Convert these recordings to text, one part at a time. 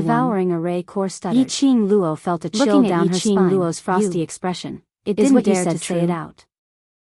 one. devouring array core stuttered. Yi Qing Luo felt a chill Looking at down Yi her Qing spine. Luo's frosty You. expression, It is didn't what you dare said to say it true? out.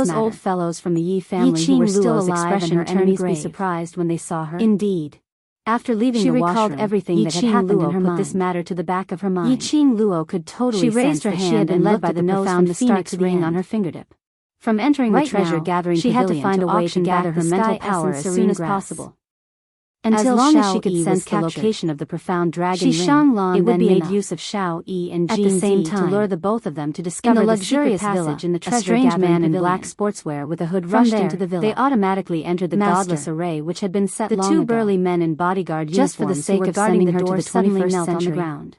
those matter. old fellows from the Yi family who were still alive and her enemies be surprised when they saw her? Indeed. After leaving the washroom, she recalled everything that had happened in her mind. Put this matter to the back of her mind. Yi-Ching Luo could totally sense that she had been led by the nose from the phoenix ring on her fingertip. From entering the treasure-gathering pavilion, she had to find a way to gather her mental power as soon as possible. Until as long as she could sense the location of the profound dragon ring, it would be made use of Xiao Yi and Jin Zi to lure the both of them to discover the luxurious passage in the treasure. A strange man in black sportswear with a hood rushed into the villa. They automatically entered the godless array which had been set long ago. The two burly men in bodyguard uniforms, just for the sake of sending her to the 21st century, knelt on the ground.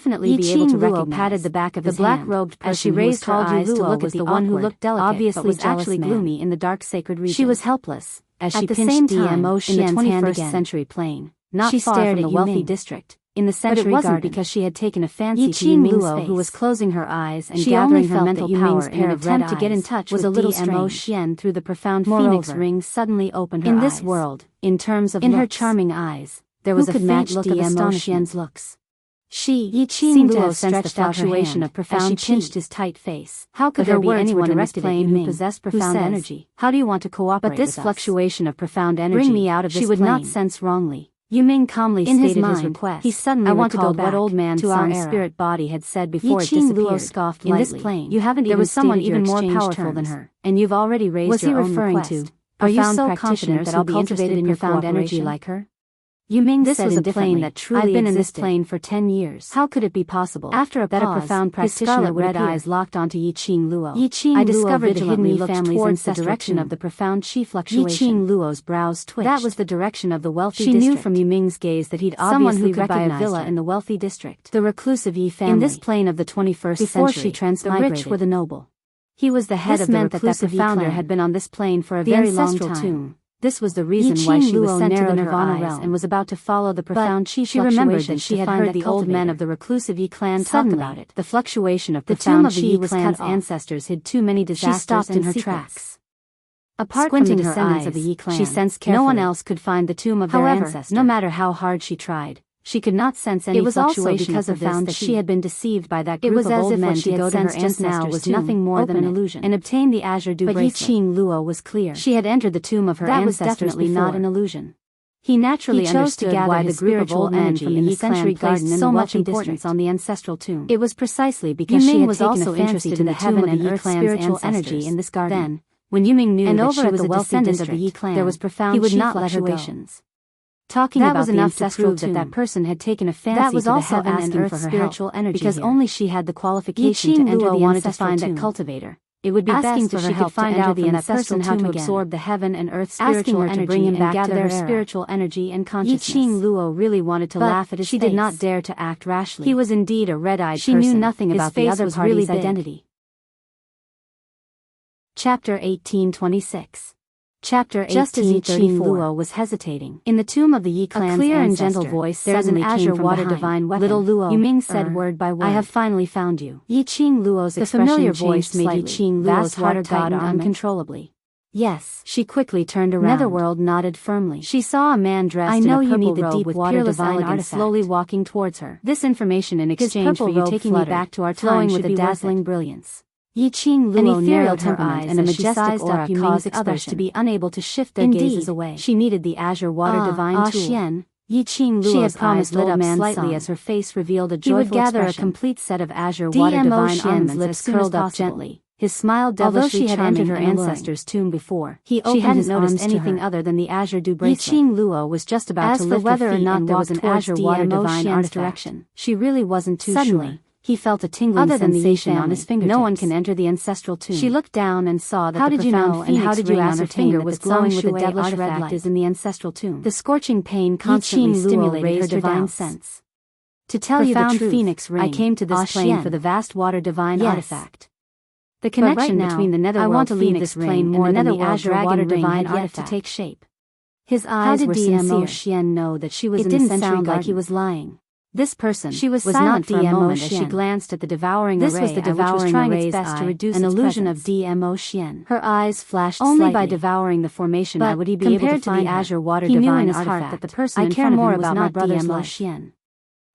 definitely be able to recognize. patted the back of his the hand black-robed person as she raised her eyes to look at the one who awkward, looked delicate obviously but was jealous actually man. gloomy in the dark sacred region. She was helpless as she At the pinched same time, DMO in the Xian's hand 21st again. century plane, not She far stared from at the wealthy Yuming. district, in the But Century it wasn't Garden, because she had taken a Yi fancy to Qing Yuming's Luo, face. who was closing her eyes and She gathering only her felt mental that power Yuming's in an pair of attempt red to get in eyes touch was with a little DMO strange. Xian through the profound Moreover, phoenix ring suddenly opened her in eyes. this world, in terms of in her looks, charming eyes, there who was a could faint match look of DMO astonishment. Xian's looks? Yi seemed to have sensed the fluctuation of profound chi pinched his tight face. How could there be anyone in this plane who possessed profound energy? How do you want to cooperate with us? But this fluctuation of profound energy, bring me out of this plane. She would not sense wrongly. Yu Ming calmly stated his request. He suddenly recalled what old man Song's spirit body had said before it disappeared. Scoffed lightly. In this plane, you haven't there was someone even more powerful than her, and you've already raised your own request. Was he referring to? Are you so confident that I'll be interested in your profound energy like her? Yu Ming said was a plane that truly I've been in this plane for 10 years. How could it be possible? After a pause, a profound practitioner, his red eyes locked onto Yi Qing Luo. I discovered the hidden Yi family's in the direction of the profound chi fluctuation. Yi Qing Luo's brows twitched. That was the direction of the wealthy district. She knew from Yu Ming's gaze that he'd obviously could buy a villa in the wealthy district. The reclusive Yi family. In this plane of the 21st century, before she transmigrated, the rich were the noble. He was the head of the reclusive founder had been on this plane for a very long time. This was the reason why she was sent to the Nirvana realm and was about to follow the profound chi fluctuation. She remembered that she had heard the old men of the reclusive Yi clan talk about it. The fluctuation of profound chi Yi clan's ancestors hid too many disasters. She stopped in her tracks. Apart from the descendants of the Yi clan, she sensed carefully. No one else could find the tomb of their ancestor. No matter how hard she tried, she could not sense any fluctuation. It was also because of this that she had been deceived by that group of old men to go to her ancestors' now was nothing more than an illusion, and obtain the azure dew bracelet. But Yi Qing Luo was clear. She had entered the tomb of her ancestors. That was definitely not an illusion. He naturally understood why the group of old men from the Yi Century Garden so much importance on the ancestral tomb. It was precisely because she had taken a fancy to the heaven and earth spiritual energy in this garden. Then, when Yu Ming knew that she was a descendant of the Yi clan, there was profound he would not let her go. Talking that about was enough to prove that person had taken a fancy that was to also the heaven and earth spiritual energy because only she had the qualification to enter the wanted to find that cultivator. It would be best if she could find out from that person how to absorb the heaven and earth spiritual energy to bring him back to their spiritual energy and consciousness. Yi Qing Luo really wanted to laugh at his face. She did not dare to act rashly. He was indeed a red-eyed person. She knew nothing about the other party's identity. Chapter 1826. Chapter 1834. Just as Yi Qing Luo was hesitating, in the tomb of the Yi clan's ancestor, a clear and gentle voice suddenly came from water divine weapon. Little Luo, Yu Ming said word by word, I have finally found you. Yi Qing Luo's the familiar voice made Yi Qing Luo's heart tighten uncontrollably. Yes, she quickly turned around. Netherworld nodded firmly. She saw a man dressed in a purple robe with peerless elegance slowly walking towards her. This information in exchange for you taking me back to our time with a dazzling brilliance. Yi Qing Luo narrowed her eyes and a majestic aura caused others to be unable to shift their gazes away. She needed the azure water divine tool. Yi Qing Luo's eyes lit up slightly as her face revealed a joyful expression. He would gather a complete set of azure water divine ornaments lips curled up gently. His smile devilishly charming. Although she had entered her ancestor's tomb before, she hadn't noticed anything other than the azure dew bracelet. Yi Qing Luo was just about to lift whether or not there was an azure water divine artifact. She really wasn't too sure. He felt a tingling sensation on his fingertips. No one can enter the ancestral tomb. She looked down and saw that the profound phoenix ring on her finger was glowing with a devilish red light is in the ancestral tomb. The scorching pain constantly stimulated her divine sense. To tell you the truth, phoenix ring, I came to this plane for the vast water divine artifact. The connection between the netherworld phoenix ring more than the azure water divine artifact to take shape. His eyes were sincere. How did DMO know that she was in the century garden? It didn't sound like he was lying. This person was silent for a moment as she glanced at the devouring array. This was the devouring array's eye, an illusion of DMO Xian. Her eyes flashed only by devouring the formation would he be able to find the azure water divine artifact that the person in front of him was not DMO Xian.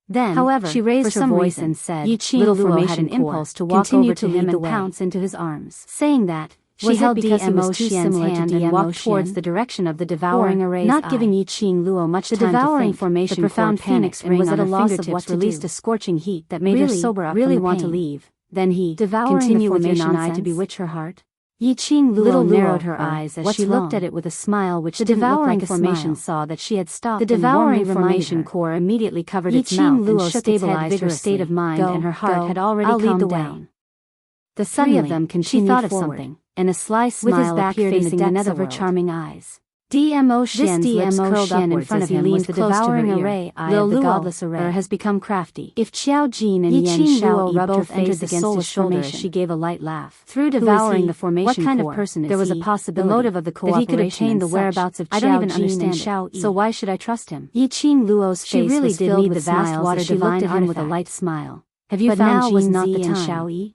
Then, however, she raised her voice and said, Little Luo had an impulse to walk over to him and pounce into his arms. Saying that, she held DMO Xian's hand and walked towards the direction of the devouring array's not giving Yi Qing Luo much time to think. The devouring formation, the profound phoenix ring was at a loss of what released a scorching heat that made her sober up really want to leave. Then he continue with your nonsense to bewitch her heart. Yi Qing Luo narrowed her eyes as she looked at it with a smile which the devouring formation saw that she had stopped. The devouring formation core immediately covered its mouth and stabilized her state of mind, and her heart had already calmed down. The three of them continued forward. She thought of something, and a sly smile appeared in the depths of her charming eyes. DMO Xian's lips curled upwards as he leaned close to her ear. The godless array has become crafty. If Qiao Jin and Yan Xiaoyi both entered the soulless formation, she gave a light laugh. Through devouring the formation core, what kind of person is there was a possibility, the motive of the cooperation that he could obtain the whereabouts of Qiao Jin and Xiaoyi. So why should I trust him? Yi Qing Luo's face really was filled with the vast water divine artifact with a light smile. Have you found Jin Zi and Xiaoyi?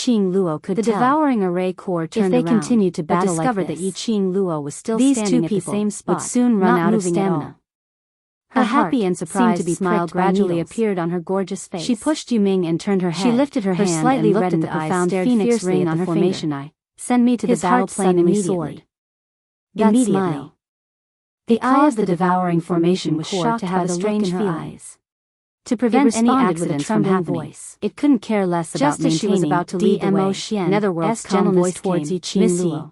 Qing Luo could The tell. devouring array corps turned If they around, continued to battle but like discovered this, that Qing Luo was still these standing two at the people same spot, would soon run not out of moving at all. stamina. Her A heart happy and seemed surprised to be smile pricked by gradually needles. appeared on her gorgeous face. She pushed Yuming and turned her head. She lifted her hand slightly and looked at reddened the eyes profound stared phoenix fiercely ring at on the her formation eye. Send me to the His battle heart plane suddenly immediately. soared. That Immediately. smile. The eye of the devouring formation was shocked by the look in her eyes. To prevent any accidents from happening, it couldn't care less about Just as she was maintaining about to lead the way, DMO Xian, Netherworld's gentle calm voice voice towards came, Qing "Miss Yi, Luo.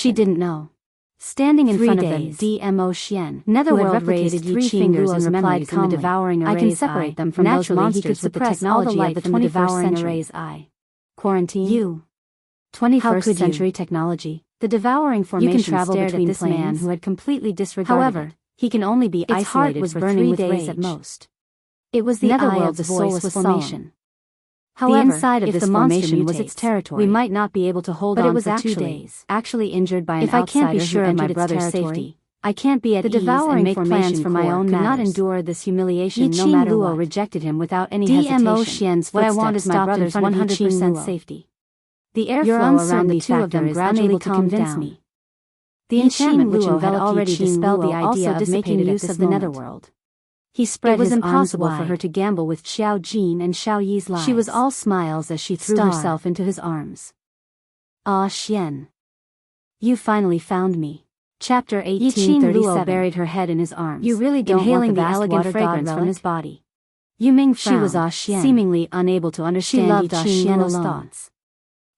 She didn't know. Standing in front of them, DMO Xian, Netherworld raised 3 fingers and replied calmly, I can separate them from those monsters with the technology of the 21st century's eye. Quarantine? You. 21st century technology. The devouring formation travel stared between at this man planes. who had completely disregarded However, it. He can only be its heart isolated was for burning 3 with days rage. at most. It was the Netherworld's eye of the voice soulless was formation. However, The inside of if this the monster formation was mutates, its territory. we might not be able to hold But on it was for 2 actually- days. Actually injured by an If I can't be outsider sure who of my entered its brother's territory, safety, I can't be at ease and make plans for my own matters. Could not endure this humiliation no matter what. Rejected him without any hesitation. What I want is my brother's 100% safety. The airflow around the two of them gradually convinced me. The enchantment which enveloped had already dispelled the idea of making use of the netherworld. He spread his arms wide. It was impossible for her to gamble with Xiao Jin and Xiao Yi's lives. She was all smiles as she threw herself into his arms. Ah, Xian. You finally found me. Chapter 1837. Buried her head in his arms. You really don't inhaling the elegant fragrance from his body. Yu Ming frowned, she was Ah Xian, seemingly unable to understand Yi Luo's thoughts.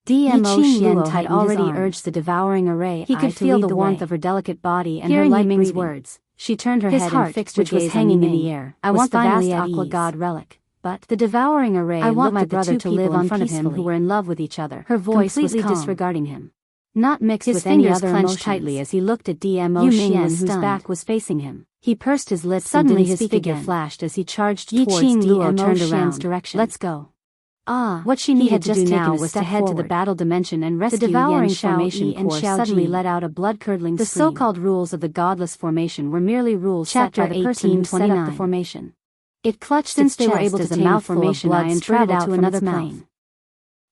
Dmo Xian had already urged the devouring array. He could feel the warmth of her delicate body and her light Ming's words. She turned her head and fixed her gaze hanging in the air. I want the vast aqua god relic. But the devouring array I want my brother to live in front of him who were in love with each other. Her voice was calm, disregarding him. Not mixed with any other emotions. His fingers clenched tightly as he looked at Dmo Xian, whose back was facing him. He pursed his lips. Suddenly his figure flashed as he charged towards Dmo Xian's direction. Let's go. What she needed to do now was to head to the battle dimension and rescue the devouring formation core. Suddenly let out a blood-curdling scream. The so-called rules of the godless formation were merely rules set by the person who set up the formation. It clutched its chest as a mouthful of blood and traveled to another plane.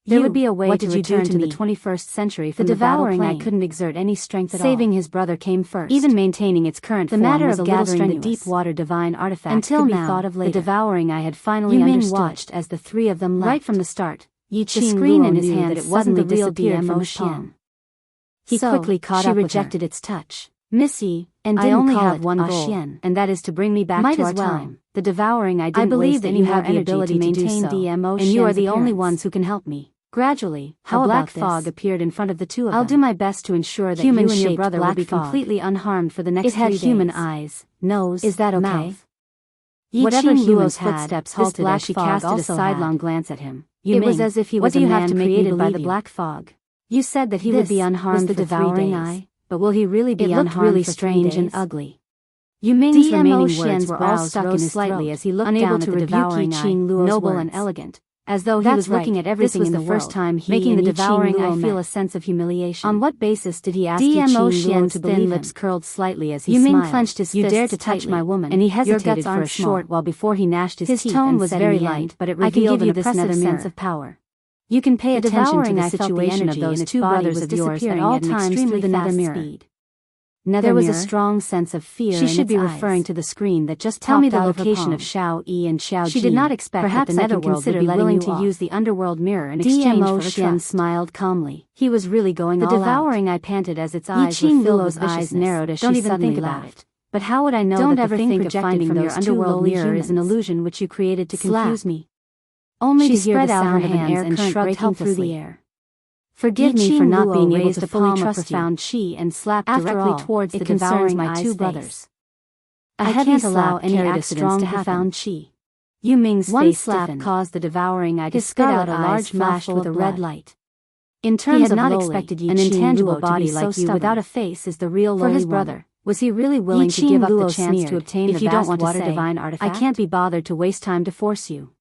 There would be a way to return to the 21st century from the devouring I couldn't exert any strength at all. Saving his brother came first. Even maintaining its current form was a little strenuous. The deep water divine artifact until now, thought of later. The devouring I had finally understood. Watched as the three of them left. Right from the start, the screen in his hand that it wasn't the real Dmo Xian. He quickly caught up with her. She rejected its touch. Missy, and I only have one goal, and that is to bring me back to our time. The devouring I didn't waste any more energy to maintain Dmo Xian's and you are the only ones who can help me. Gradually, a black fog appeared in front of the two of them. I'll do my best to ensure that you and your brother will be completely unharmed for the next 3 days. It had human eyes, nose, is that okay? Mouth. Whatever Luo's footsteps halted as she casted a sidelong glance at him. It was as if he was a man created by the black fog. You said that he would be unharmed for the devouring eye, but will he really be unharmed? It looked really strange and ugly. Yu Ming's remaining words were all stuck in his throat, as he looked down at the devouring eye, noble and elegant. As though he was looking at everything in the world. This was the first time he making the devouring I feel a sense of humiliation. On what basis did he ask Dmo Xian's thin lips curled slightly as he smiled. Yu Ming clenched his fists. You dare to touch my woman, and he hesitated for a short while before he gnashed his teeth. His tone was very light, but it revealed an oppressive sense of power. You can pay attention to the situation of those two brothers of yours at all times through the nether mirror. There was a strong sense of fear in its eyes. She should be referring to the screen that just popped out of her palm. Tell me the location of Xiao Yi and Xiao Jin. She did not expect that the netherworld would be willing to use the underworld mirror in exchange for her trust. Smiled calmly. He was really going all out. The devouring I panted as its eyes were filled with eyes narrowed as she suddenly laughed. But how would I know that the thing projected from your underworld mirror is an illusion which you created to confuse me? Only to hear the sound of an air current breaking through the air. Forgive me for not being able to fully trust you. And slapped directly towards the devouring my two brothers. A heavy slap carried a strong profound chi. Yu Ming's face stiffened caused the devouring eye to spit out a large flash with a red light. In terms of not expected an intangible body like you without a face is the real lowly for his brother. Was he really willing to give up the chance to obtain the vast water divine artifact? I can't be bothered to waste time to force you.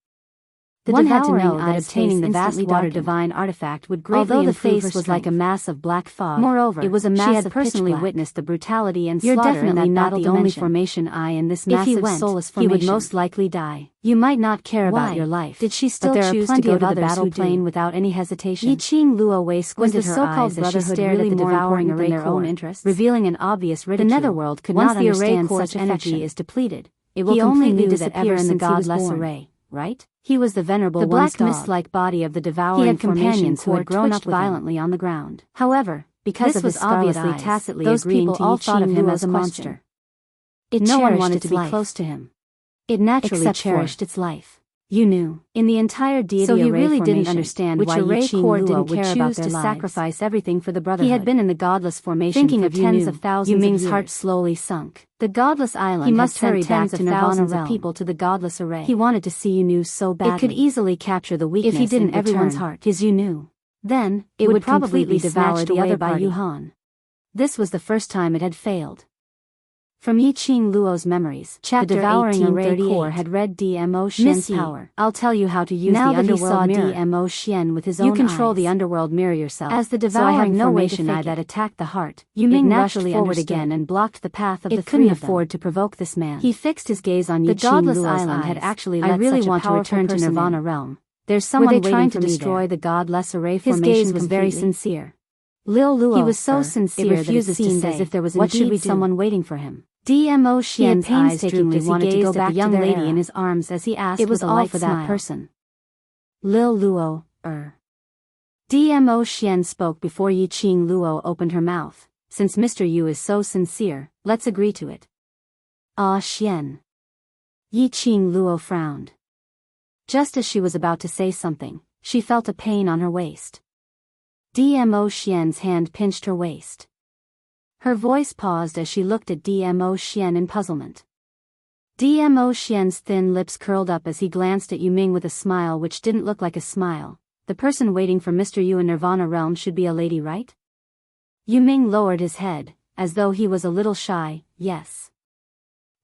One had to know that obtaining the vast water divine artifact would greatly improve her strength. Although the face was like a mass of black fog, moreover, it was a mass she had personally witnessed the brutality and slaughter. You're definitely not the only formation eye in this massive soulless formation. He would most likely die. You might not care about your life. Did she still choose to go to the battle plane without any hesitation? Yi Luo Wei squinted her eyes as she stared at the devouring array their own interests, revealing an obvious ridicule. The netherworld could not understand such energy is depleted. It will completely disappear in the godless array. Right? He was the venerable the black mist-like body of the devouring companions who had grown up violently on the ground. However, because of his obviously tacitly those people all thought of him as a monster. No one wanted to be close to him. It naturally cherished its life. You knew. In the entire deity so he really didn't understand why Yi Luo would choose to sacrifice everything for the brotherhood. He had been in the godless formation thinking of tens of thousands of years. Yu Ming's heart slowly sunk. The godless island he must hurry tens of thousands of people to the godless array. He wanted to see Yu so badly. It could easily capture the weakness if he didn't everyone's heart. His Yu. Then, it would probably devour the other by Yuhan. This was the first time it had failed. From Yiqing Luo's memories, Chapter the devouring array 1838. core had read DMO Xian's Missy, power. I'll tell you how to use now the that he underworld saw mirror. DMO Xian with his You own control eyes. the underworld mirror yourself. As the so I have devouring no way to formation fake eye it. that attacked the heart, Yu Ming it rushed naturally forward understood. again and blocked the path of It the couldn't three of them. afford to provoke this man. He fixed his gaze on The Yiqing godless Luo's island eyes. had actually I let really such a want to powerful return to person Nirvana in. realm. There's someone they waiting trying for to me destroy there. the godless array His formation gaze was very completely? sincere. Lil Luo, He was so sincere it refuses that it seemed to as say, if there was what should indeed we do? someone waiting for him. DMO He had Xian's eyes painstakingly drooped as he wanted to go gazed at back the young to their lady era. in his arms as he asked It was with a all light for smile. that person. Lil Luo, DMO Xian spoke before Yiqing Luo opened her mouth. Since Mr. Yu is so sincere, let's agree to it. Ah Xian. Yiqing Luo frowned. Just as she was about to say something, she felt a pain on her waist. DMO Xian's hand pinched her waist. Her voice paused as she looked at DMO Xian in puzzlement. DMO Xian's thin lips curled up as he glanced at Yu Ming with a smile which didn't look like a smile. The person waiting for Mr. Yu in Nirvana realm should be a lady, right? Yu Ming lowered his head, as though he was a little shy. Yes.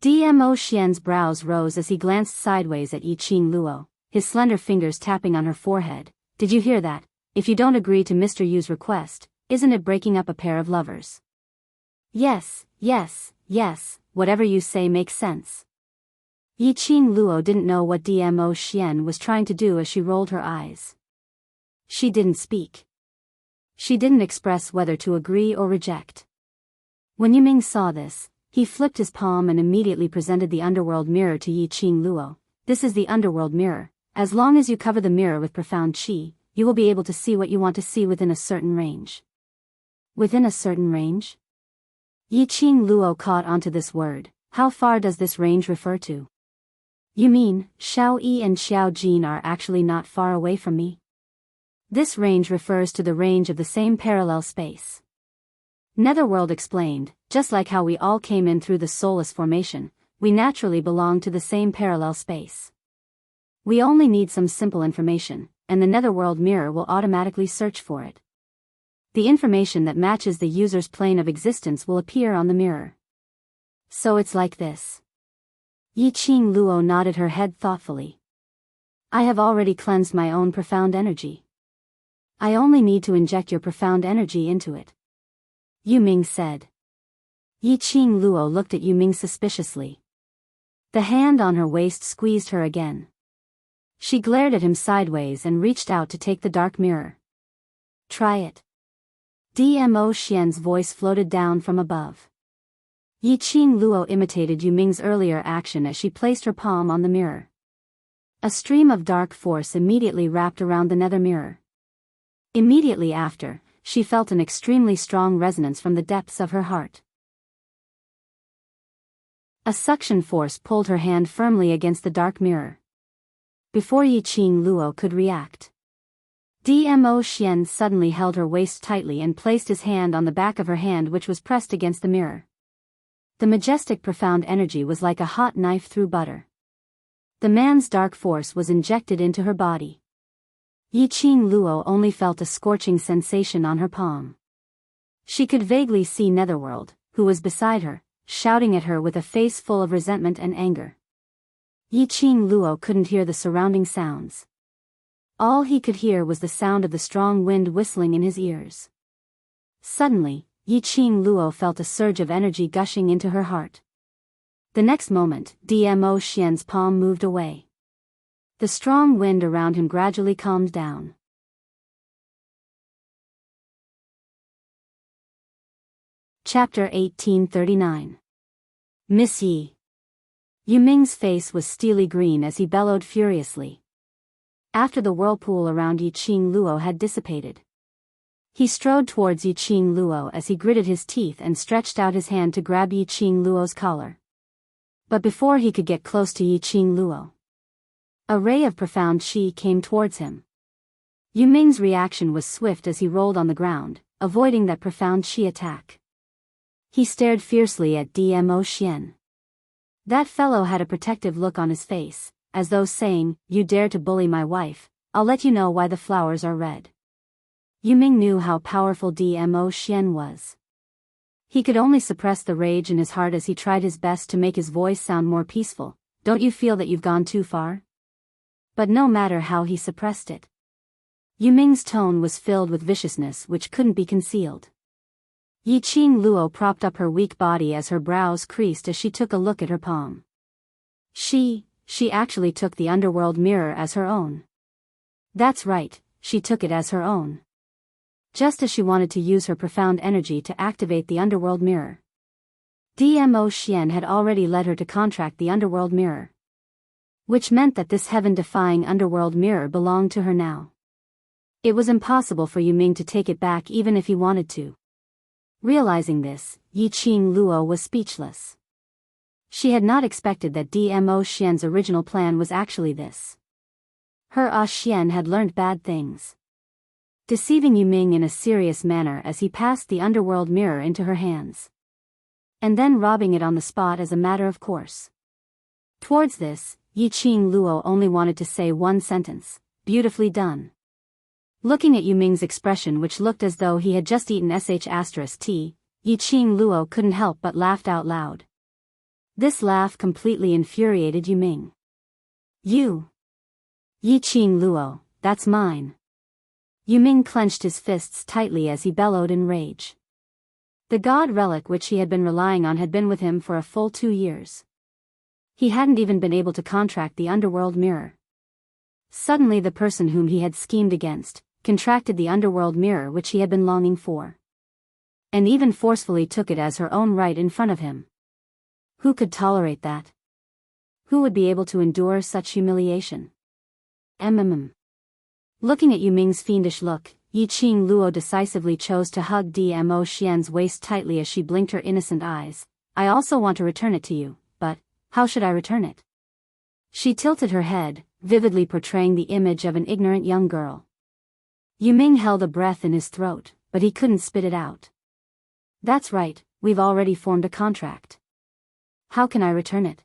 DMO Xian's brows rose as he glanced sideways at Yiqing Luo, his slender fingers tapping on her forehead. Did you hear that? If you don't agree to Mr. Yu's request, isn't it breaking up a pair of lovers? Yes, yes, yes, whatever you say makes sense. Yiqing Luo didn't know what DMO Xian was trying to do as she rolled her eyes. She didn't speak. She didn't express whether to agree or reject. When Yu Ming saw this, he flipped his palm and immediately presented the underworld mirror to Yiqing Luo. This is the underworld mirror. As long as you cover the mirror with profound qi, you will be able to see what you want to see within a certain range. Within a certain range? Yiqing Luo caught onto this word. How far does this range refer to? You mean, Xiao Yi and Xiao Jin are actually not far away from me? This range refers to the range of the same parallel space. Netherworld explained, just like how we all came in through the soulless formation, we naturally belong to the same parallel space. We only need some simple information, and the Netherworld mirror will automatically search for it. The information that matches the user's plane of existence will appear on the mirror. So it's like this. Yiqing Luo nodded her head thoughtfully. I have already cleansed my own profound energy. I only need to inject your profound energy into it. Yu Ming said. Yiqing Luo looked at Yu Ming suspiciously. The hand on her waist squeezed her again. She glared at him sideways and reached out to take the dark mirror. Try it. DMO Xian's voice floated down from above. Yiqing Luo imitated Yu Ming's earlier action as she placed her palm on the mirror. A stream of dark force immediately wrapped around the nether mirror. Immediately after, she felt an extremely strong resonance from the depths of her heart. A suction force pulled her hand firmly against the dark mirror. Before Yiqing Luo could react, DMO Xian suddenly held her waist tightly and placed his hand on the back of her hand, which was pressed against the mirror. The majestic profound energy was like a hot knife through butter. The man's dark force was injected into her body. Yiqing Luo only felt a scorching sensation on her palm. She could vaguely see Netherworld, who was beside her, shouting at her with a face full of resentment and anger. Yiqing Luo couldn't hear the surrounding sounds. All he could hear was the sound of the strong wind whistling in his ears. Suddenly, Yiqing Luo felt a surge of energy gushing into her heart. The next moment, DMO Xian's palm moved away. The strong wind around him gradually calmed down. Chapter 1839. Miss Yi. Yu Ming's face was steely green as he bellowed furiously. After the whirlpool around Yiqing Luo had dissipated, he strode towards Yiqing Luo as he gritted his teeth and stretched out his hand to grab Yiqing Luo's collar. But before he could get close to Yiqing Luo, a ray of profound qi came towards him. Yu Ming's reaction was swift as he rolled on the ground, avoiding that profound qi attack. He stared fiercely at DMO Xian. That fellow had a protective look on his face, as though saying, "You dare to bully my wife, I'll let you know why the flowers are red." Yu Ming knew how powerful DMO Xian was. He could only suppress the rage in his heart as he tried his best to make his voice sound more peaceful. Don't you feel that you've gone too far? But no matter how he suppressed it, Yuming's tone was filled with viciousness which couldn't be concealed. Yiqing Luo propped up her weak body as her brows creased as she took a look at her palm. She actually took the underworld mirror as her own. That's right, she took it as her own. Just as she wanted to use her profound energy to activate the underworld mirror. Dmo Xian had already led her to contract the underworld mirror. Which meant that this heaven-defying underworld mirror belonged to her now. It was impossible for Yuming to take it back even if he wanted to. Realizing this, Yiqing Luo was speechless. She had not expected that Dmo Xian's original plan was actually this. Her Xian had learned bad things. Deceiving Yuming in a serious manner as he passed the underworld mirror into her hands. And then robbing it on the spot as a matter of course. Towards this, Yiqing Luo only wanted to say one sentence, beautifully done. Looking at Yuming's expression which looked as though he had just eaten sh*t, Yiqing Luo couldn't help but laughed out loud. This laugh completely infuriated Yuming. You! Yiqing Luo, that's mine. Yuming clenched his fists tightly as he bellowed in rage. The god relic which he had been relying on had been with him for a full 2 years. He hadn't even been able to contract the underworld mirror. Suddenly the person whom he had schemed against, contracted the underworld mirror which he had been longing for. And even forcefully took it as her own right in front of him. Who could tolerate that? Who would be able to endure such humiliation? Looking at Yuming's fiendish look, Yiqing Luo decisively chose to hug Dmo Xian's waist tightly as she blinked her innocent eyes. I also want to return it to you, but how should I return it? She tilted her head, vividly portraying the image of an ignorant young girl. Yuming held a breath in his throat, but he couldn't spit it out. That's right, we've already formed a contract. How can I return it?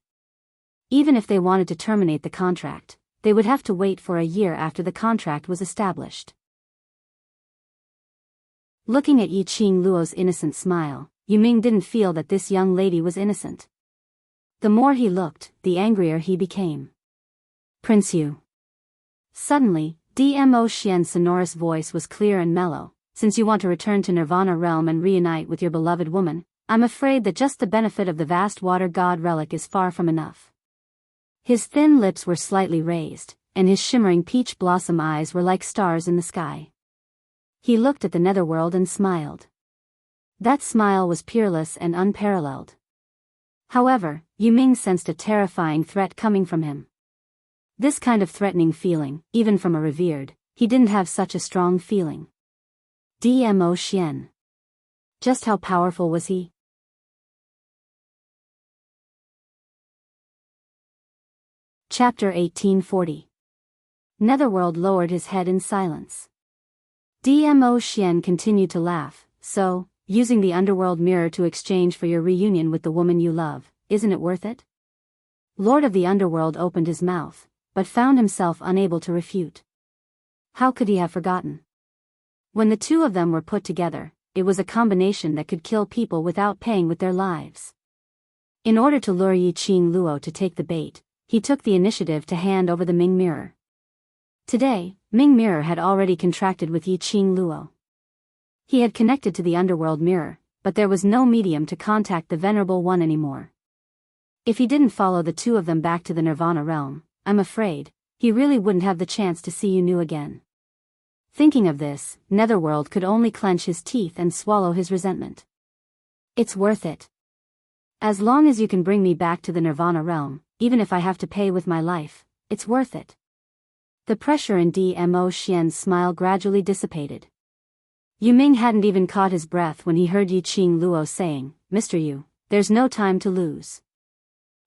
Even if they wanted to terminate the contract, they would have to wait for a year after the contract was established. Looking at Yiqing Luo's innocent smile, Yuming didn't feel that this young lady was innocent. The more he looked, the angrier he became. Prince Yu. Suddenly, Dmo Xian's sonorous voice was clear and mellow. Since you want to return to Nirvana realm and reunite with your beloved woman, I'm afraid that just the benefit of the vast water god relic is far from enough. His thin lips were slightly raised, and his shimmering peach blossom eyes were like stars in the sky. He looked at the netherworld and smiled. That smile was peerless and unparalleled. However, Yuming sensed a terrifying threat coming from him. This kind of threatening feeling, even from a revered, he didn't have such a strong feeling. Dmo Xian. Just how powerful was he? Chapter 1840. Netherworld lowered his head in silence. Dmo Xian continued to laugh. So, using the underworld mirror to exchange for your reunion with the woman you love, isn't it worth it? Lord of the Underworld opened his mouth, but found himself unable to refute. How could he have forgotten? When the two of them were put together, it was a combination that could kill people without paying with their lives. In order to lure Yiqing Luo to take the bait, he took the initiative to hand over the Ming Mirror. Today, Ming Mirror had already contracted with Yiqing Luo. He had connected to the underworld mirror, but there was no medium to contact the Venerable One anymore. If he didn't follow the two of them back to the Nirvana realm, I'm afraid, he really wouldn't have the chance to see Yu again. Thinking of this, Netherworld could only clench his teeth and swallow his resentment. It's worth it. As long as you can bring me back to the Nirvana realm, even if I have to pay with my life, it's worth it. The pressure in Dmo Xian's smile gradually dissipated. Yuming hadn't even caught his breath when he heard Yiqing Luo saying, Mr. Yu, there's no time to lose.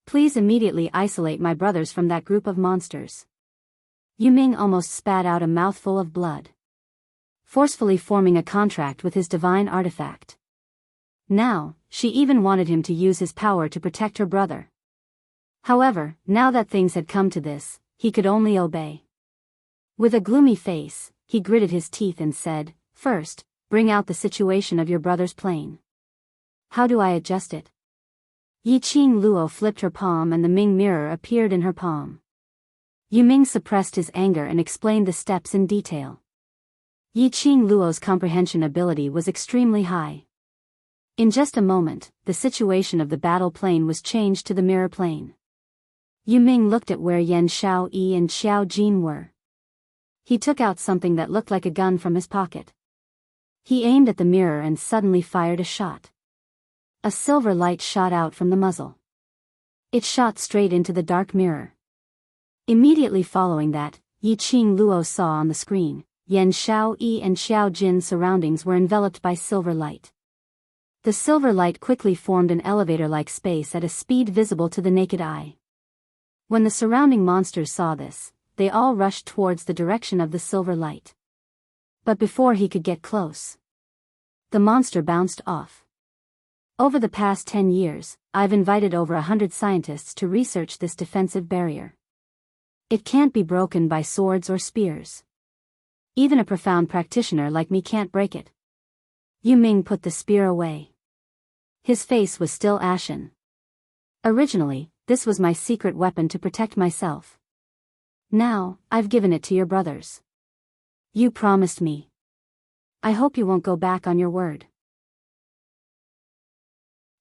Please immediately isolate my brothers from that group of monsters. Yuming almost spat out a mouthful of blood. Forcefully forming a contract with his divine artifact. Now, she even wanted him to use his power to protect her brother. However, now that things had come to this, he could only obey. With a gloomy face, he gritted his teeth and said, First, bring out the situation of your brother's plane. How do I adjust it? Yiqing Luo flipped her palm and the Ming mirror appeared in her palm. Yiming suppressed his anger and explained the steps in detail. Yiqing Luo's comprehension ability was extremely high. In just a moment, the situation of the battle plane was changed to the mirror plane. Yiming looked at where Yan Xiaoyi and Xiao Jin were. He took out something that looked like a gun from his pocket. He aimed at the mirror and suddenly fired a shot. A silver light shot out from the muzzle. It shot straight into the dark mirror. Immediately following that, Yiqing Luo saw on the screen, Yan Xiaoyi and Xiao Jin's surroundings were enveloped by silver light. The silver light quickly formed an elevator-like space at a speed visible to the naked eye. When the surrounding monsters saw this, they all rushed towards the direction of the silver light. But before he could get close, the monster bounced off. Over the past 10 years, I've invited over 100 scientists to research this defensive barrier. It can't be broken by swords or spears. Even a profound practitioner like me can't break it. Yiming put the spear away. His face was still ashen. Originally, this was my secret weapon to protect myself. Now, I've given it to your brothers. You promised me. I hope you won't go back on your word.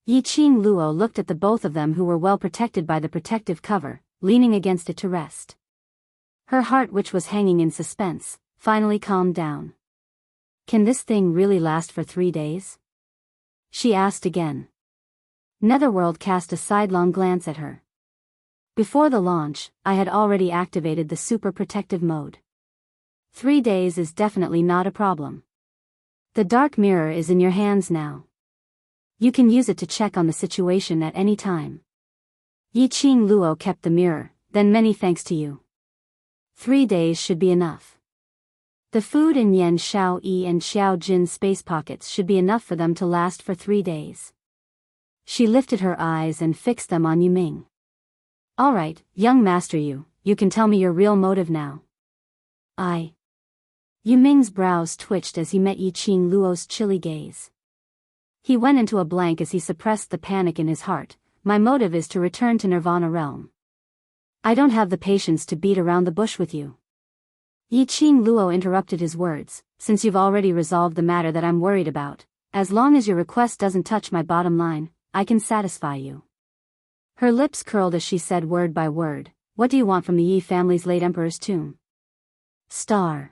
Yiqing Luo looked at the both of them who were well protected by the protective cover, leaning against it to rest. Her heart, which was hanging in suspense, finally calmed down. Can this thing really last for 3 days? She asked again. Netherworld cast a sidelong glance at her. Before the launch, I had already activated the super protective mode. 3 days is definitely not a problem. The dark mirror is in your hands now. You can use it to check on the situation at any time. Yiqing Luo kept the mirror, then many thanks to you. 3 days should be enough. The food in Yan Xiaoyi and Xiao Jin's space pockets should be enough for them to last for 3 days. She lifted her eyes and fixed them on Yiming. All right, young master, you can tell me your real motive now. Yiming's brows twitched as he met Yiqing Luo's chilly gaze. He went into a blank as he suppressed the panic in his heart. My motive is to return to Nirvana realm. I don't have the patience to beat around the bush with you. Yiqing Luo interrupted his words. Since you've already resolved the matter that I'm worried about, as long as your request doesn't touch my bottom line, I can satisfy you. Her lips curled as she said word by word, what do you want from the Yi family's late emperor's tomb? Star.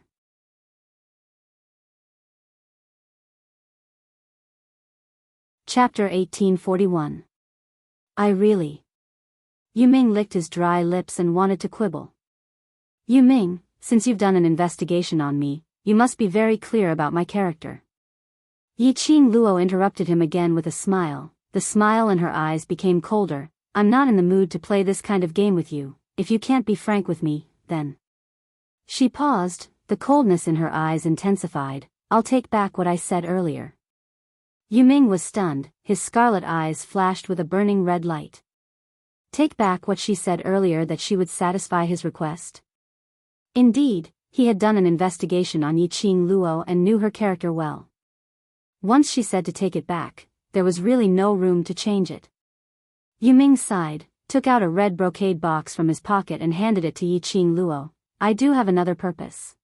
Chapter 1841. Yiming licked his dry lips and wanted to quibble. Yiming, since you've done an investigation on me, you must be very clear about my character. Yiqing Luo interrupted him again with a smile. The smile in her eyes became colder. I'm not in the mood to play this kind of game with you. If you can't be frank with me, then. She paused, the coldness in her eyes intensified. I'll take back what I said earlier. Yiming was stunned, his scarlet eyes flashed with a burning red light. Take back what she said earlier, that she would satisfy his request? Indeed, he had done an investigation on Yiqing Luo and knew her character well. Once she said to take it back, there was really no room to change it. Yiming sighed, took out a red brocade box from his pocket and handed it to Yiqing Luo. I do have another purpose.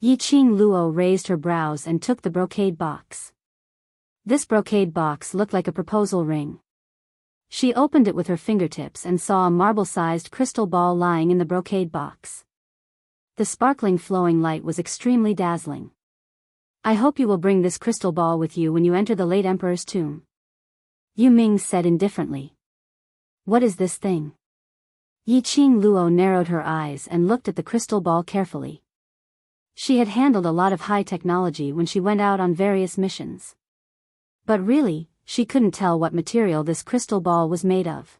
Yiqing Luo raised her brows and took the brocade box. This brocade box looked like a proposal ring. She opened it with her fingertips and saw a marble-sized crystal ball lying in the brocade box. The sparkling flowing light was extremely dazzling. I hope you will bring this crystal ball with you when you enter the late emperor's tomb. Yiming said indifferently. What is this thing? Yiqing Luo narrowed her eyes and looked at the crystal ball carefully. She had handled a lot of high technology when she went out on various missions. But really, she couldn't tell what material this crystal ball was made of.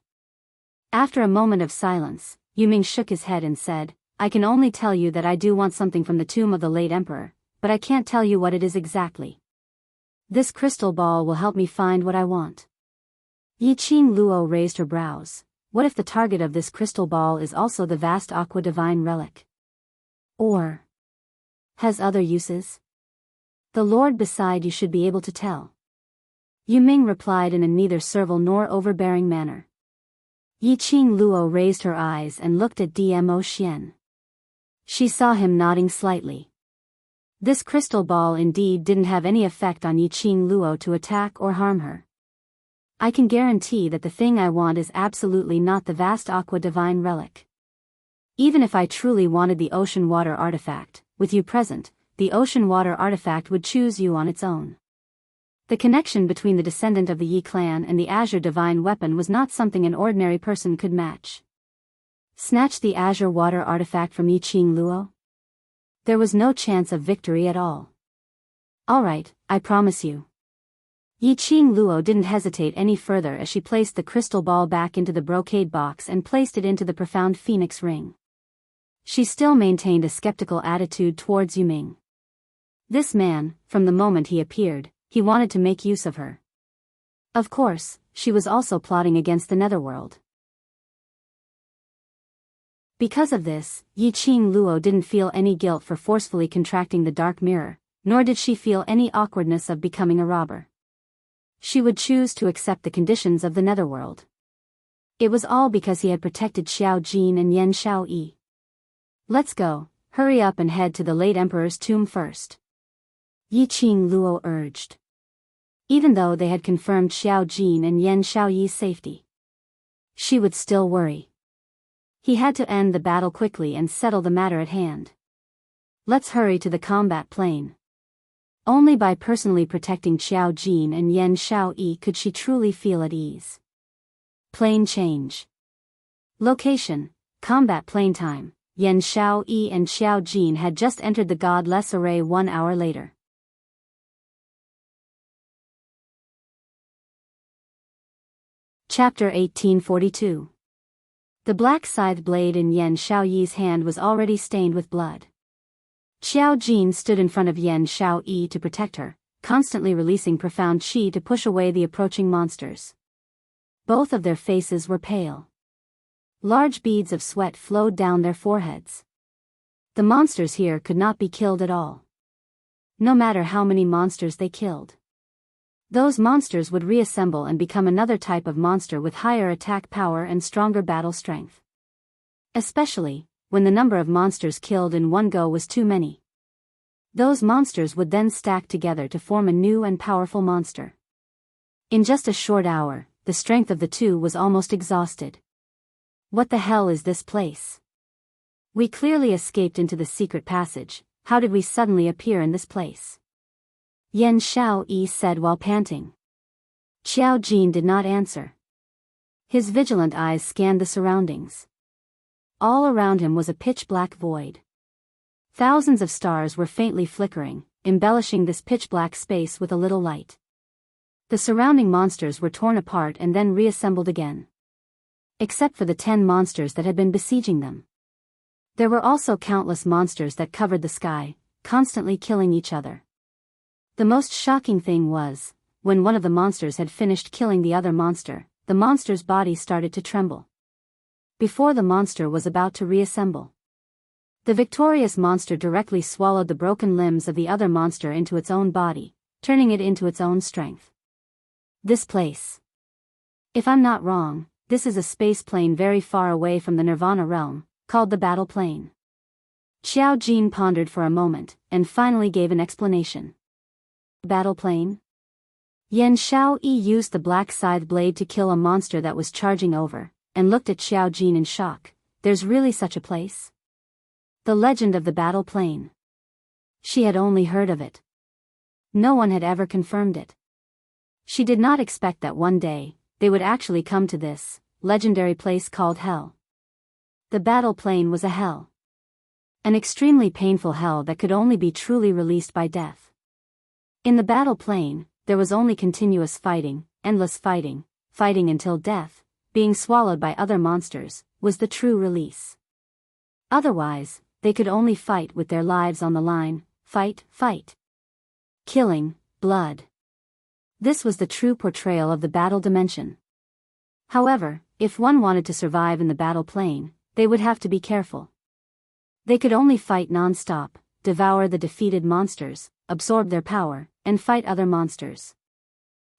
After a moment of silence, Yiming shook his head and said, I can only tell you that I do want something from the tomb of the late emperor, but I can't tell you what it is exactly. This crystal ball will help me find what I want. Yiqing Luo raised her brows. What if the target of this crystal ball is also the vast aqua divine relic? Or has other uses? The Lord beside you should be able to tell. Yiming replied in a neither servile nor overbearing manner. Yiqing Luo raised her eyes and looked at Dmo Xian. She saw him nodding slightly. This crystal ball indeed didn't have any effect on Yiqing Luo to attack or harm her. I can guarantee that the thing I want is absolutely not the vast aqua divine relic. Even if I truly wanted the ocean water artifact, with you present, the ocean water artifact would choose you on its own. The connection between the descendant of the Yi clan and the azure divine weapon was not something an ordinary person could match. Snatch the azure water artifact from Yiqing Luo? There was no chance of victory at all. Alright, I promise you. Yiqing Luo didn't hesitate any further as she placed the crystal ball back into the brocade box and placed it into the profound phoenix ring. She still maintained a skeptical attitude towards Yiming. This man, from the moment he appeared, he wanted to make use of her. Of course, she was also plotting against the netherworld. Because of this, Yiqing Luo didn't feel any guilt for forcefully contracting the dark mirror, nor did she feel any awkwardness of becoming a robber. She would choose to accept the conditions of the netherworld. It was all because he had protected Xiao Jin and Yan Xiaoyi. Let's go, hurry up and head to the late emperor's tomb first. Yiqing Luo urged. Even though they had confirmed Xiao Jin and Yan Xiaoyi's safety, she would still worry. He had to end the battle quickly and settle the matter at hand. Let's hurry to the combat plane. Only by personally protecting Xiao Jin and Yan Xiaoyi could she truly feel at ease. Plane change. Location, combat plane time. Yan Xiaoyi and Xiao Jin had just entered the godless array 1 hour later. Chapter 1842. The black scythe blade in Yan Xiaoyi's hand was already stained with blood. Xiao Jin stood in front of Yan Xiaoyi to protect her, constantly releasing profound qi to push away the approaching monsters. Both of their faces were pale. Large beads of sweat flowed down their foreheads. The monsters here could not be killed at all. No matter how many monsters they killed, those monsters would reassemble and become another type of monster with higher attack power and stronger battle strength. Especially when the number of monsters killed in one go was too many. Those monsters would then stack together to form a new and powerful monster. In just a short hour, the strength of the two was almost exhausted. What the hell is this place? We clearly escaped into the secret passage. How did we suddenly appear in this place? Yan Xiaoyi said while panting. Xiao Jin did not answer. His vigilant eyes scanned the surroundings. All around him was a pitch-black void. Thousands of stars were faintly flickering, embellishing this pitch-black space with a little light. The surrounding monsters were torn apart and then reassembled again. Except for the 10 monsters that had been besieging them. There were also countless monsters that covered the sky, constantly killing each other. The most shocking thing was, when one of the monsters had finished killing the other monster, the monster's body started to tremble. Before the monster was about to reassemble, the victorious monster directly swallowed the broken limbs of the other monster into its own body, turning it into its own strength. This place. If I'm not wrong, this is a space plane very far away from the Nirvana realm, called the Battle Plane. Xiao Jin pondered for a moment, and finally gave an explanation. Battle Plane? Yan Xiaoyi used the black scythe blade to kill a monster that was charging over, and looked at Xiao Jin in shock. There's really such a place? The legend of the Battle Plane. She had only heard of it. No one had ever confirmed it. She did not expect that one day, they would actually come to this legendary place called Hell. The Battle Plane was a hell. An extremely painful hell that could only be truly released by death. In the Battle Plane, there was only continuous fighting, endless fighting, fighting until death, being swallowed by other monsters, was the true release. Otherwise, they could only fight with their lives on the line, fight, fight. Killing, blood. This was the true portrayal of the battle dimension. However, if one wanted to survive in the Battle Plane, they would have to be careful. They could only fight non-stop, devour the defeated monsters, absorb their power, and fight other monsters.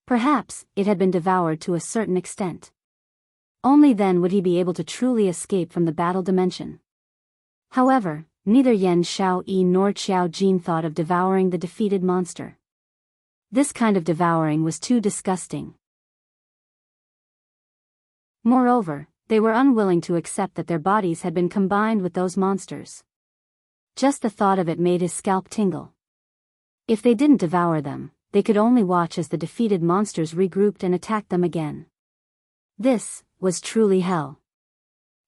Perhaps it had been devoured to a certain extent. Only then would he be able to truly escape from the battle dimension. However, neither Yan Xiaoyi nor Qiao Jin thought of devouring the defeated monster. This kind of devouring was too disgusting. Moreover, they were unwilling to accept that their bodies had been combined with those monsters. Just the thought of it made his scalp tingle. If they didn't devour them, they could only watch as the defeated monsters regrouped and attacked them again. This was truly hell.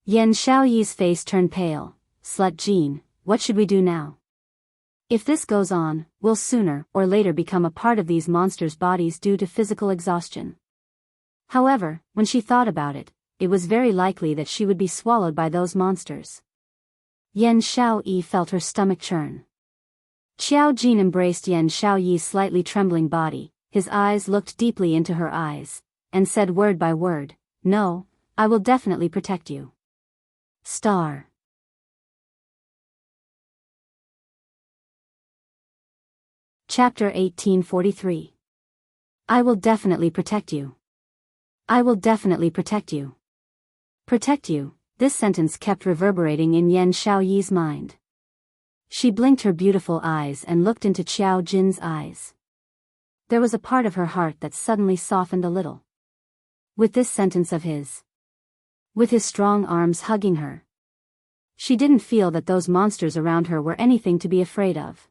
Yan Xiaoyi's face turned pale. Slut Jean, what should we do now? If this goes on, we'll sooner or later become a part of these monsters' bodies due to physical exhaustion. However, when she thought about it, it was very likely that she would be swallowed by those monsters. Yan Xiaoyi felt her stomach churn. Qiao Jin embraced Yan Xiaoyi's slightly trembling body, his eyes looked deeply into her eyes, and said word by word, "No, I will definitely protect you." Star. Chapter 1843. I will definitely protect you. I will definitely protect you. Protect you, this sentence kept reverberating in Yan Xiaoyi's mind. She blinked her beautiful eyes and looked into Qiao Jin's eyes. There was a part of her heart that suddenly softened a little. With this sentence of his. With his strong arms hugging her. She didn't feel that those monsters around her were anything to be afraid of.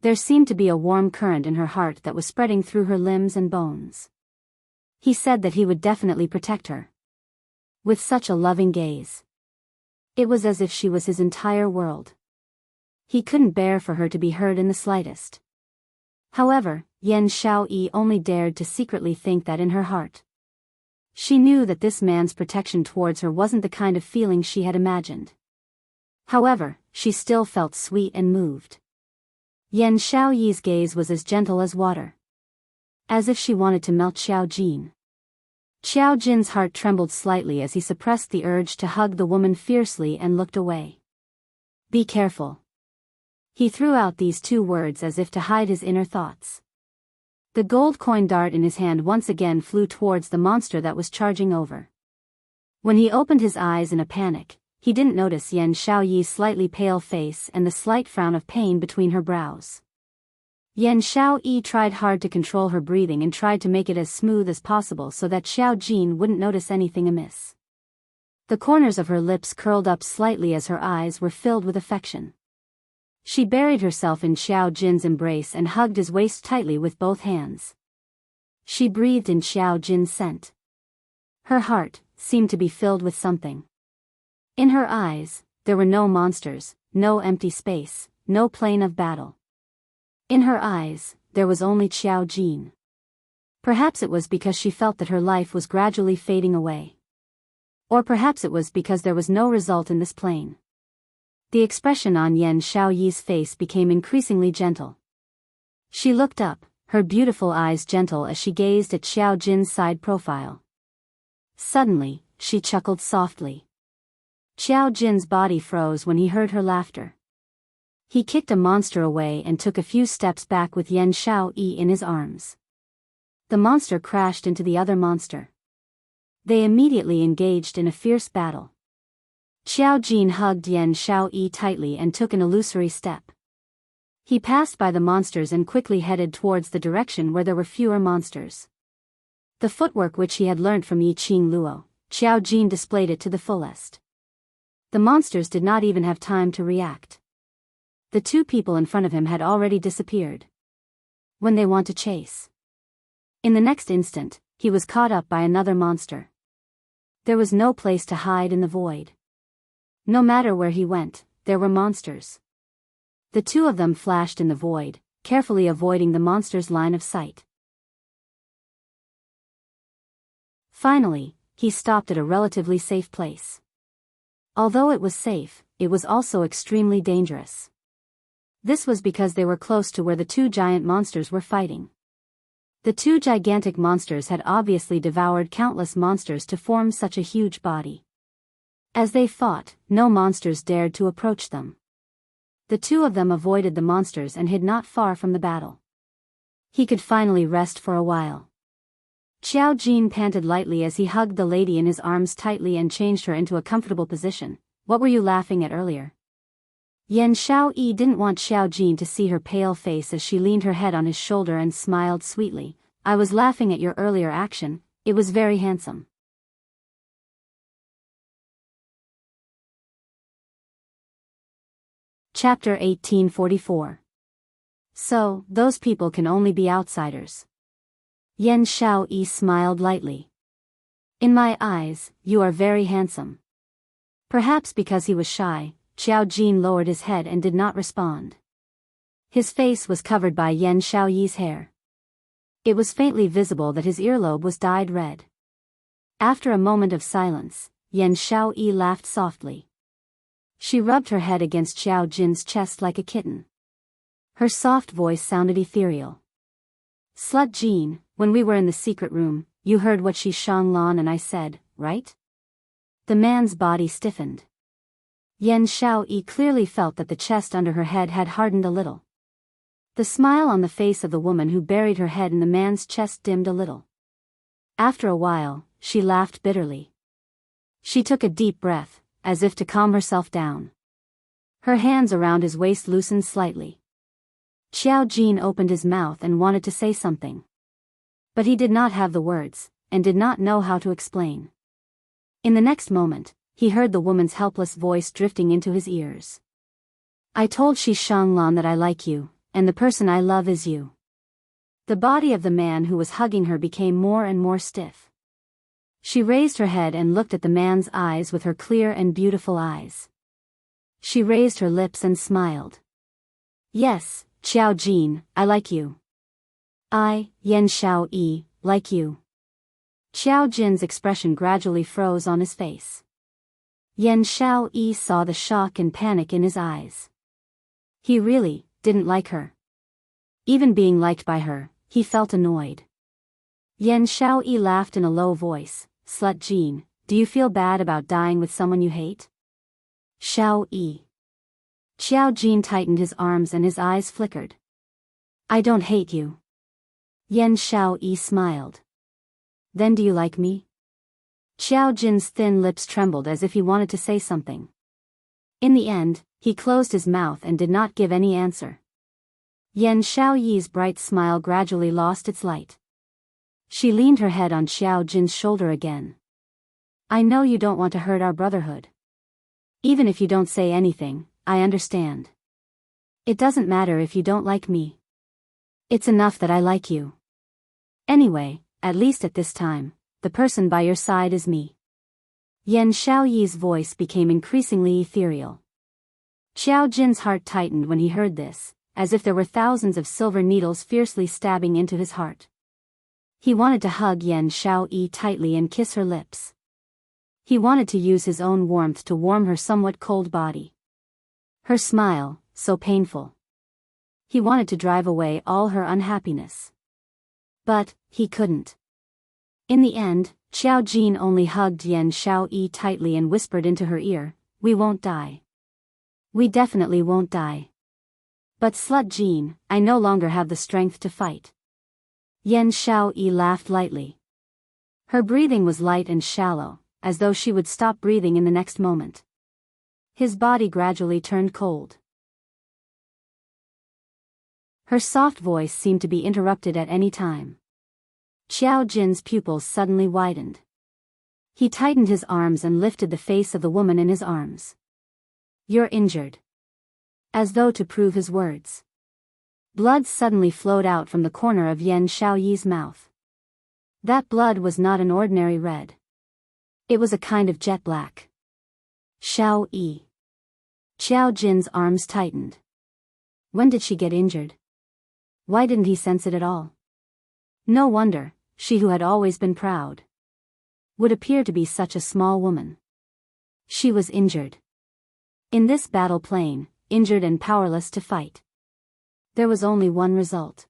There seemed to be a warm current in her heart that was spreading through her limbs and bones. He said that he would definitely protect her. With such a loving gaze. It was as if she was his entire world. He couldn't bear for her to be hurt in the slightest. However, Yan Xiaoyi only dared to secretly think that in her heart. She knew that this man's protection towards her wasn't the kind of feeling she had imagined. However, she still felt sweet and moved. Yan Xiaoyi's gaze was as gentle as water. As if she wanted to melt Qiao Jin. Qiao Jin's heart trembled slightly as he suppressed the urge to hug the woman fiercely and looked away. Be careful. He threw out these two words as if to hide his inner thoughts. The gold coin dart in his hand once again flew towards the monster that was charging over. When he opened his eyes in a panic, he didn't notice Yan Xiaoyi's slightly pale face and the slight frown of pain between her brows. Yan Xiaoyi tried hard to control her breathing and tried to make it as smooth as possible so that Qiao Jin wouldn't notice anything amiss. The corners of her lips curled up slightly as her eyes were filled with affection. She buried herself in Qiao Jin's embrace and hugged his waist tightly with both hands. She breathed in Qiao Jin's scent. Her heart seemed to be filled with something. In her eyes, there were no monsters, no empty space, no plane of battle. In her eyes, there was only Qiao Jin. Perhaps it was because she felt that her life was gradually fading away. Or perhaps it was because there was no result in this plane. The expression on Yan Xiaoyi's face became increasingly gentle. She looked up, her beautiful eyes gentle as she gazed at Qiao Jin's side profile. Suddenly, she chuckled softly. Qiao Jin's body froze when he heard her laughter. He kicked a monster away and took a few steps back with Yan Xiaoyi in his arms. The monster crashed into the other monster. They immediately engaged in a fierce battle. Qiao Jin hugged Yan Xiaoyi tightly and took an illusory step. He passed by the monsters and quickly headed towards the direction where there were fewer monsters. The footwork which he had learnt from Yiqing Luo, Qiao Jin displayed it to the fullest. The monsters did not even have time to react. The two people in front of him had already disappeared. When they want to chase. In the next instant, he was caught up by another monster. There was no place to hide in the void. No matter where he went, there were monsters. The two of them flashed in the void, carefully avoiding the monster's line of sight. Finally, he stopped at a relatively safe place. Although it was safe, it was also extremely dangerous. This was because they were close to where the two giant monsters were fighting. The two gigantic monsters had obviously devoured countless monsters to form such a huge body. As they fought, no monsters dared to approach them. The two of them avoided the monsters and hid not far from the battle. He could finally rest for a while. Xiao Jin panted lightly as he hugged the lady in his arms tightly and changed her into a comfortable position. What were you laughing at earlier? Yan Xiaoyi didn't want Xiao Jin to see her pale face as she leaned her head on his shoulder and smiled sweetly. I was laughing at your earlier action, it was very handsome. Chapter 1844. So, those people can only be outsiders. Yan Xiaoyi smiled lightly. In my eyes, you are very handsome. Perhaps because he was shy, Xiao Jin lowered his head and did not respond. His face was covered by Yan Xiaoyi's hair. It was faintly visible that his earlobe was dyed red. After a moment of silence, Yan Xiaoyi laughed softly. She rubbed her head against Xiao Jin's chest like a kitten. Her soft voice sounded ethereal. Slut Jin, when we were in the secret room, you heard what Shi Shanglan and I said, right? The man's body stiffened. Yan Xiaoyi clearly felt that the chest under her head had hardened a little. The smile on the face of the woman who buried her head in the man's chest dimmed a little. After a while, she laughed bitterly. She took a deep breath, as if to calm herself down. Her hands around his waist loosened slightly. Xiao Jin opened his mouth and wanted to say something. But he did not have the words, and did not know how to explain. In the next moment, he heard the woman's helpless voice drifting into his ears. I told Shi Shanglan that I like you, and the person I love is you. The body of the man who was hugging her became more and more stiff. She raised her head and looked at the man's eyes with her clear and beautiful eyes. She raised her lips and smiled. Yes, Xiao Jin, I like you. I, Yan Xiaoyi, like you. Xiao Jin's expression gradually froze on his face. Yan Xiaoyi saw the shock and panic in his eyes. He really didn't like her. Even being liked by her, he felt annoyed. Yan Xiaoyi laughed in a low voice. Slut Jin, do you feel bad about dying with someone you hate? Xiaoyi. Xiao Jin tightened his arms and his eyes flickered. I don't hate you. Yan Xiaoyi smiled. Then do you like me? Xiao Jin's thin lips trembled as if he wanted to say something. In the end, he closed his mouth and did not give any answer. Yan Xiaoyi's bright smile gradually lost its light. She leaned her head on Xiao Jin's shoulder again. I know you don't want to hurt our brotherhood. Even if you don't say anything, I understand. It doesn't matter if you don't like me. It's enough that I like you. Anyway, at least at this time, the person by your side is me. Yan Xiaoyi's voice became increasingly ethereal. Xiao Jin's heart tightened when he heard this, as if there were thousands of silver needles fiercely stabbing into his heart. He wanted to hug Yan Xiaoyi tightly and kiss her lips. He wanted to use his own warmth to warm her somewhat cold body. Her smile, so painful. He wanted to drive away all her unhappiness. But he couldn't. In the end, Xiao Jin only hugged Yan Xiaoyi tightly and whispered into her ear, we won't die. We definitely won't die. But Slut Jin, I no longer have the strength to fight. Yan Xiaoyi laughed lightly. Her breathing was light and shallow, as though she would stop breathing in the next moment. His body gradually turned cold. Her soft voice seemed to be interrupted at any time. Xiao Jin's pupils suddenly widened. He tightened his arms and lifted the face of the woman in his arms. You're injured. As though to prove his words. Blood suddenly flowed out from the corner of Yan Xiaoyi's mouth. That blood was not an ordinary red. It was a kind of jet black. Xiaoyi. Xiao Jin's arms tightened. When did she get injured? Why didn't he sense it at all? No wonder, she who had always been proud would appear to be such a small woman. She was injured. In this battle plain, injured and powerless to fight. There was only one result.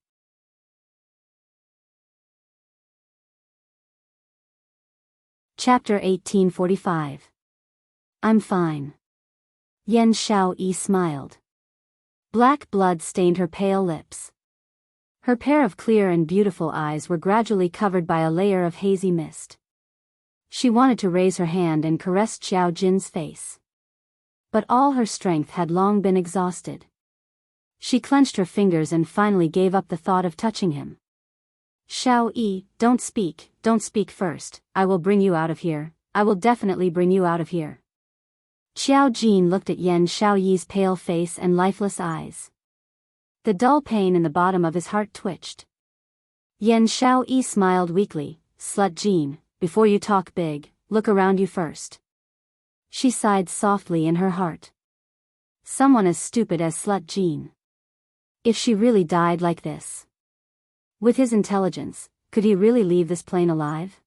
Chapter 1845. I'm fine. Yan Xiaoyi smiled. Black blood stained her pale lips. Her pair of clear and beautiful eyes were gradually covered by a layer of hazy mist. She wanted to raise her hand and caress Xiao Jin's face. But all her strength had long been exhausted. She clenched her fingers and finally gave up the thought of touching him. Xiao Yi, don't speak first. I will bring you out of here. I will definitely bring you out of here. Xiao Jin looked at Yan Xiaoyi's pale face and lifeless eyes. The dull pain in the bottom of his heart twitched. Yan Xiaoyi smiled weakly. Slut Jin, before you talk big, look around you first. She sighed softly in her heart. Someone as stupid as Slut Jin. If she really died like this. With his intelligence, could he really leave this plane alive?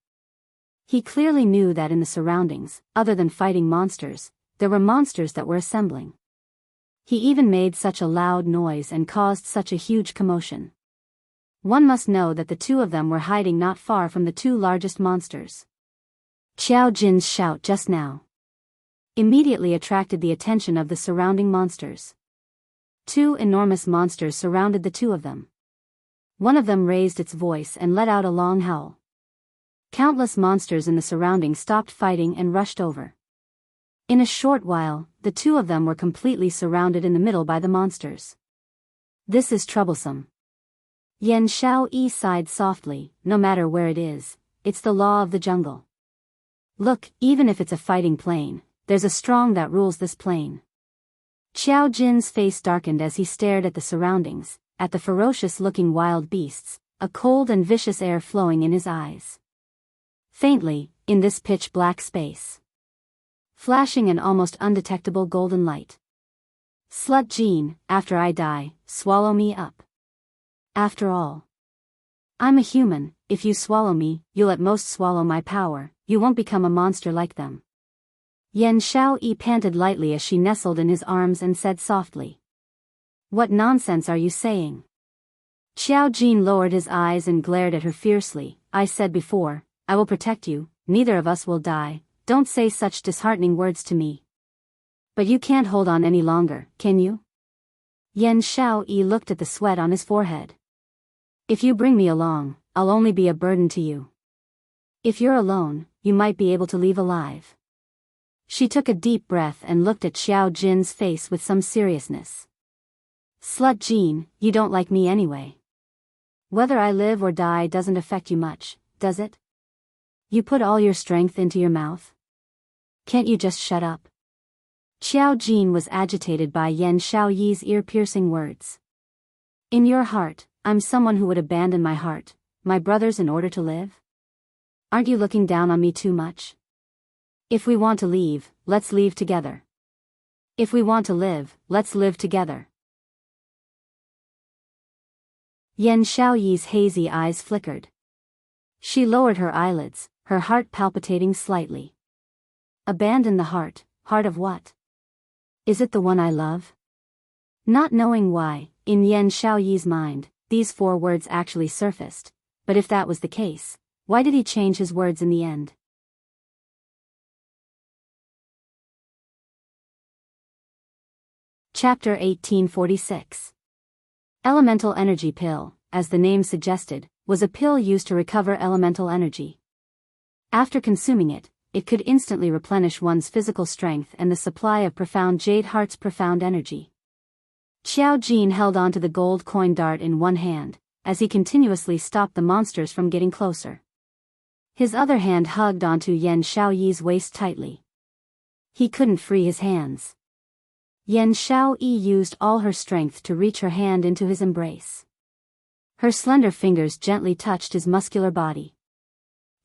He clearly knew that in the surroundings, other than fighting monsters, there were monsters that were assembling. He even made such a loud noise and caused such a huge commotion. One must know that the two of them were hiding not far from the two largest monsters. Xiao Jin's shout just now immediately attracted the attention of the surrounding monsters. Two enormous monsters surrounded the two of them. One of them raised its voice and let out a long howl. Countless monsters in the surroundings stopped fighting and rushed over. In a short while, the two of them were completely surrounded in the middle by the monsters. This is troublesome. Yan Xiaoyi sighed softly. No matter where it is, it's the law of the jungle. Look, even if it's a fighting plane, there's a strong that rules this plane. Xiao Jin's face darkened as he stared at the surroundings, at the ferocious-looking wild beasts, a cold and vicious air flowing in his eyes. Faintly, in this pitch-black space, flashing an almost undetectable golden light. Slut Jin, after I die, swallow me up. After all, I'm a human. If you swallow me, you'll at most swallow my power. You won't become a monster like them. Yan Xiaoyi panted lightly as she nestled in his arms and said softly. What nonsense are you saying? Xiao Jin lowered his eyes and glared at her fiercely. I said before, I will protect you, neither of us will die. Don't say such disheartening words to me. But you can't hold on any longer, can you? Yan Xiaoyi looked at the sweat on his forehead. If you bring me along, I'll only be a burden to you. If you're alone, you might be able to leave alive. She took a deep breath and looked at Xiao Jin's face with some seriousness. Slut Jin, you don't like me anyway. Whether I live or die doesn't affect you much, does it? You put all your strength into your mouth. Can't you just shut up? Xiao Jin was agitated by Yan Xiaoyi's ear-piercing words. In your heart, I'm someone who would abandon my heart, my brothers in order to live? Aren't you looking down on me too much? If we want to leave, let's leave together. If we want to live, let's live together. Yan Xiaoyi's hazy eyes flickered. She lowered her eyelids, her heart palpitating slightly. Abandon the heart, heart of what? Is it the one I love? Not knowing why, in Yan Xiaoyi's mind, these 4 words actually surfaced, but if that was the case, why did he change his words in the end? Chapter 1846. Elemental Energy Pill, as the name suggested, was a pill used to recover elemental energy. After consuming it, it could instantly replenish one's physical strength and the supply of profound Jade Heart's profound energy. Xiao Jin held onto the gold coin dart in one hand, as he continuously stopped the monsters from getting closer. His other hand hugged onto Yan Xiaoyi's waist tightly. He couldn't free his hands. Yan Xiaoyi used all her strength to reach her hand into his embrace. Her slender fingers gently touched his muscular body.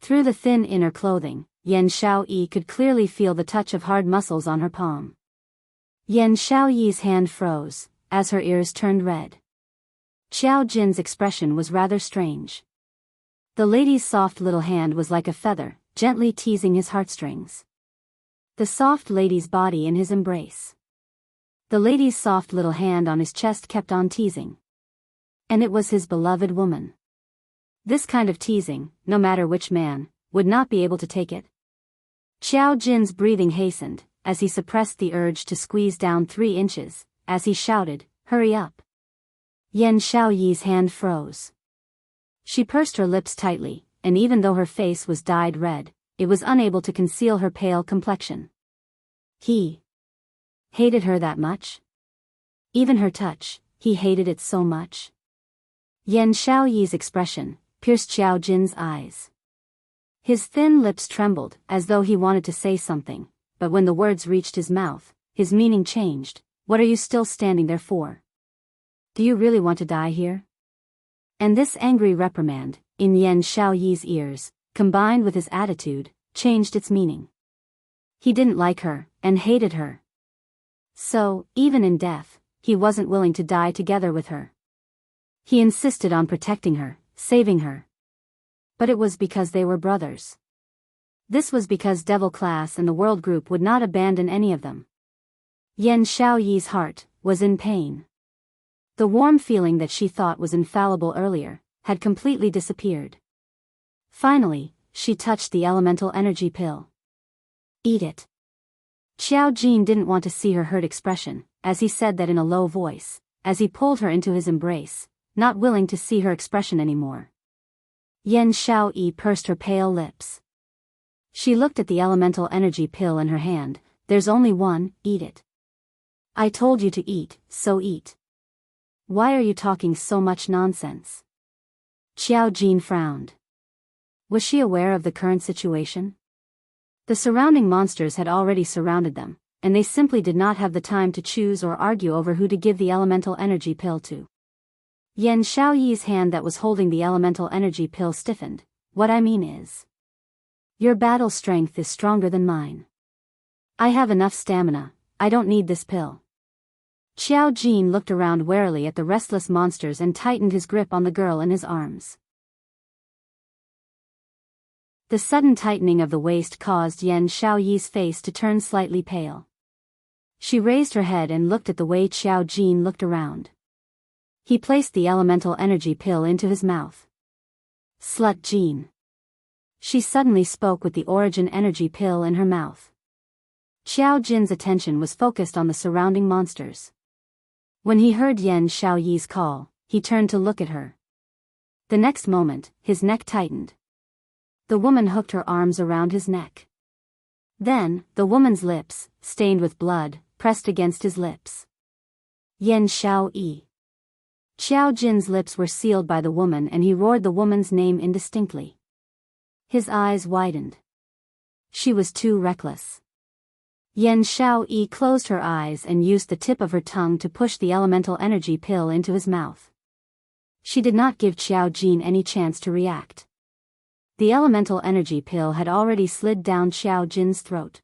Through the thin inner clothing, Yan Xiaoyi could clearly feel the touch of hard muscles on her palm. Yan Xiaoyi's hand froze, as her ears turned red. Xiao Jin's expression was rather strange. The lady's soft little hand was like a feather, gently teasing his heartstrings. The soft lady's body in his embrace. The lady's soft little hand on his chest kept on teasing. And it was his beloved woman. This kind of teasing, no matter which man, would not be able to take it. Xiao Jin's breathing hastened, as he suppressed the urge to squeeze down 3 inches, as he shouted, "Hurry up! Yan Xiaoyi's hand froze. She pursed her lips tightly, and even though her face was dyed red, it was unable to conceal her pale complexion. He hated her that much? Even her touch, he hated it so much? Yan Xiaoyi's expression pierced Xiao Jin's eyes. His thin lips trembled, as though he wanted to say something, but when the words reached his mouth, his meaning changed. What are you still standing there for? Do you really want to die here? And this angry reprimand, in Yan Xiaoyi's ears, combined with his attitude, changed its meaning. He didn't like her, and hated her. So, even in death, he wasn't willing to die together with her. He insisted on protecting her, saving her. But it was because they were brothers. This was because Devil Class and the World Group would not abandon any of them. Yan Xiaoyi's heart was in pain. The warm feeling that she thought was infallible earlier had completely disappeared. Finally, she touched the elemental energy pill. Eat it. Xiao Jin didn't want to see her hurt expression, as he said that in a low voice, as he pulled her into his embrace, not willing to see her expression anymore. Yan Xiaoyi pursed her pale lips. She looked at the elemental energy pill in her hand. There's only one, eat it. I told you to eat, so eat. Why are you talking so much nonsense? Xiao Jin frowned. Was she aware of the current situation? The surrounding monsters had already surrounded them, and they simply did not have the time to choose or argue over who to give the elemental energy pill to. Yan Xiaoyi's hand that was holding the elemental energy pill stiffened. What I mean is, your battle strength is stronger than mine. I have enough stamina, I don't need this pill. Xiao Jin looked around warily at the restless monsters and tightened his grip on the girl in his arms. The sudden tightening of the waist caused Yan Xiaoyi's face to turn slightly pale. She raised her head and looked at the way Xiao Jin looked around. He placed the elemental energy pill into his mouth. Slut Jin. She suddenly spoke with the origin energy pill in her mouth. Xiao Jin's attention was focused on the surrounding monsters. When he heard Yan Xiaoyi's call, he turned to look at her. The next moment, his neck tightened. The woman hooked her arms around his neck. Then, the woman's lips, stained with blood, pressed against his lips. Yan Xiaoyi. Xiao Jin's lips were sealed by the woman and he roared the woman's name indistinctly. His eyes widened. She was too reckless. Yan Xiaoyi closed her eyes and used the tip of her tongue to push the elemental energy pill into his mouth. She did not give Xiao Jin any chance to react. The elemental energy pill had already slid down Xiao Jin's throat.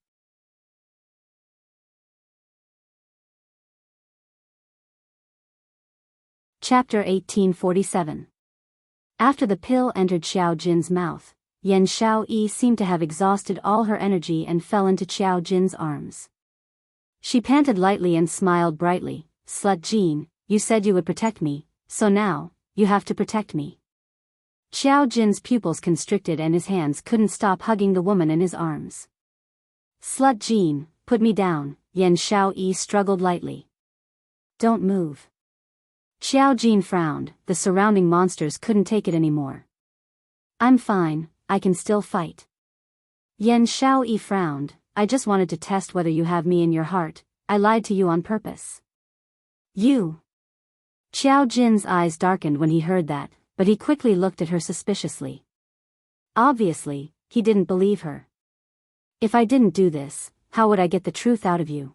Chapter 1847. After the pill entered Xiao Jin's mouth, Yan Xiaoyi seemed to have exhausted all her energy and fell into Xiao Jin's arms. She panted lightly and smiled brightly. Slut Jin, you said you would protect me, so now, you have to protect me. Xiao Jin's pupils constricted and his hands couldn't stop hugging the woman in his arms. Slut Jin, put me down, Yan Xiaoyi struggled lightly. Don't move. Xiao Jin frowned, the surrounding monsters couldn't take it anymore. I'm fine, I can still fight. Yan Xiaoyi frowned, I just wanted to test whether you have me in your heart, I lied to you on purpose. You. Xiao Jin's eyes darkened when he heard that, but he quickly looked at her suspiciously. Obviously, he didn't believe her. If I didn't do this, how would I get the truth out of you?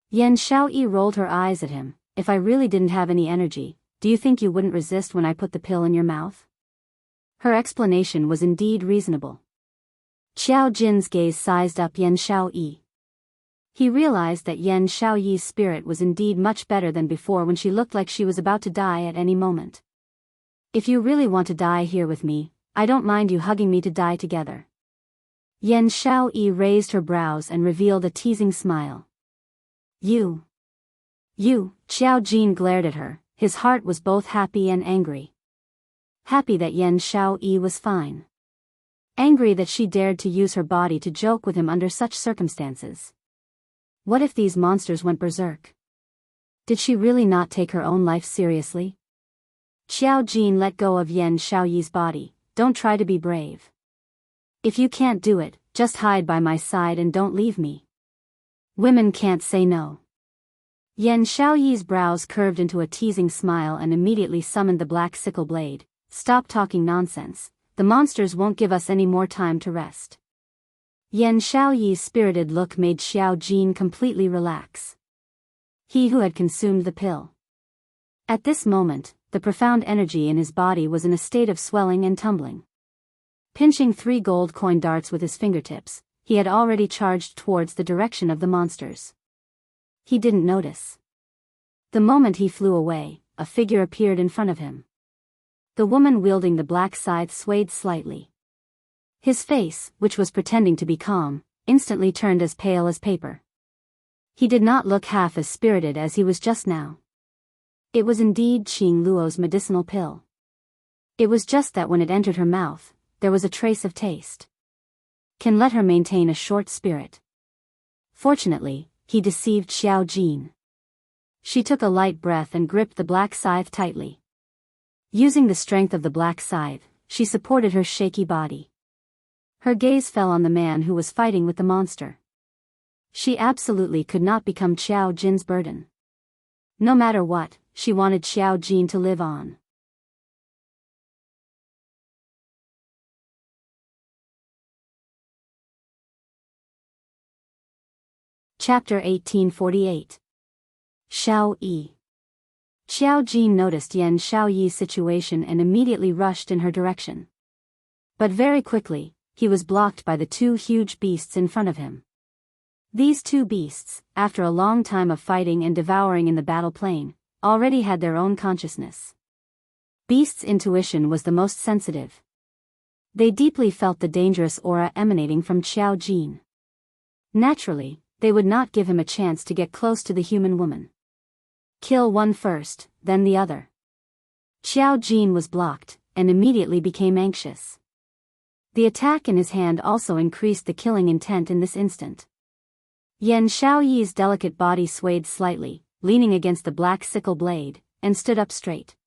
Yan Xiaoyi rolled her eyes at him. If I really didn't have any energy, do you think you wouldn't resist when I put the pill in your mouth? Her explanation was indeed reasonable. Xiao Jin's gaze sized up Yan Xiaoyi. He realized that Yan Xiaoyi's spirit was indeed much better than before when she looked like she was about to die at any moment. If you really want to die here with me, I don't mind you hugging me to die together. Yan Xiaoyi raised her brows and revealed a teasing smile. You, Xiao Jin glared at her, his heart was both happy and angry. Happy that Yan Xiaoyi was fine. Angry that she dared to use her body to joke with him under such circumstances. What if these monsters went berserk? Did she really not take her own life seriously? Xiao Jin let go of Yan Xiaoyi's body. Don't try to be brave. If you can't do it, just hide by my side and don't leave me. Women can't say no. Yan Xiaoyi's brows curved into a teasing smile and immediately summoned the black sickle blade. Stop talking nonsense. The monsters won't give us any more time to rest. Yan Xiaoyi's spirited look made Xiao Jin completely relax. He who had consumed the pill. At this moment, the profound energy in his body was in a state of swelling and tumbling. Pinching 3 gold coin darts with his fingertips, he had already charged towards the direction of the monsters. He didn't notice. The moment he flew away, a figure appeared in front of him. The woman wielding the black scythe swayed slightly. His face, which was pretending to be calm, instantly turned as pale as paper. He did not look half as spirited as he was just now. It was indeed Qing Luo's medicinal pill. It was just that when it entered her mouth, there was a trace of taste. Can let her maintain a short spirit. Fortunately, he deceived Xiao Jin. She took a light breath and gripped the black scythe tightly. Using the strength of the black scythe, she supported her shaky body. Her gaze fell on the man who was fighting with the monster. She absolutely could not become Xiao Jin's burden. No matter what, she wanted Xiao Jin to live on. Chapter 1848. Xiao Yi. Xiao Jin noticed Yan Xiaoyi's situation and immediately rushed in her direction. But very quickly, he was blocked by the 2 huge beasts in front of him. These 2 beasts, after a long time of fighting and devouring in the battle plain, already had their own consciousness. Beasts' intuition was the most sensitive. They deeply felt the dangerous aura emanating from Xiao Jin. Naturally, they would not give him a chance to get close to the human woman. Kill one first, then the other. Xiao Jin was blocked, and immediately became anxious. The attack in his hand also increased the killing intent in this instant. Yan Xiaoyi's delicate body swayed slightly, leaning against the black sickle blade, and stood up straight.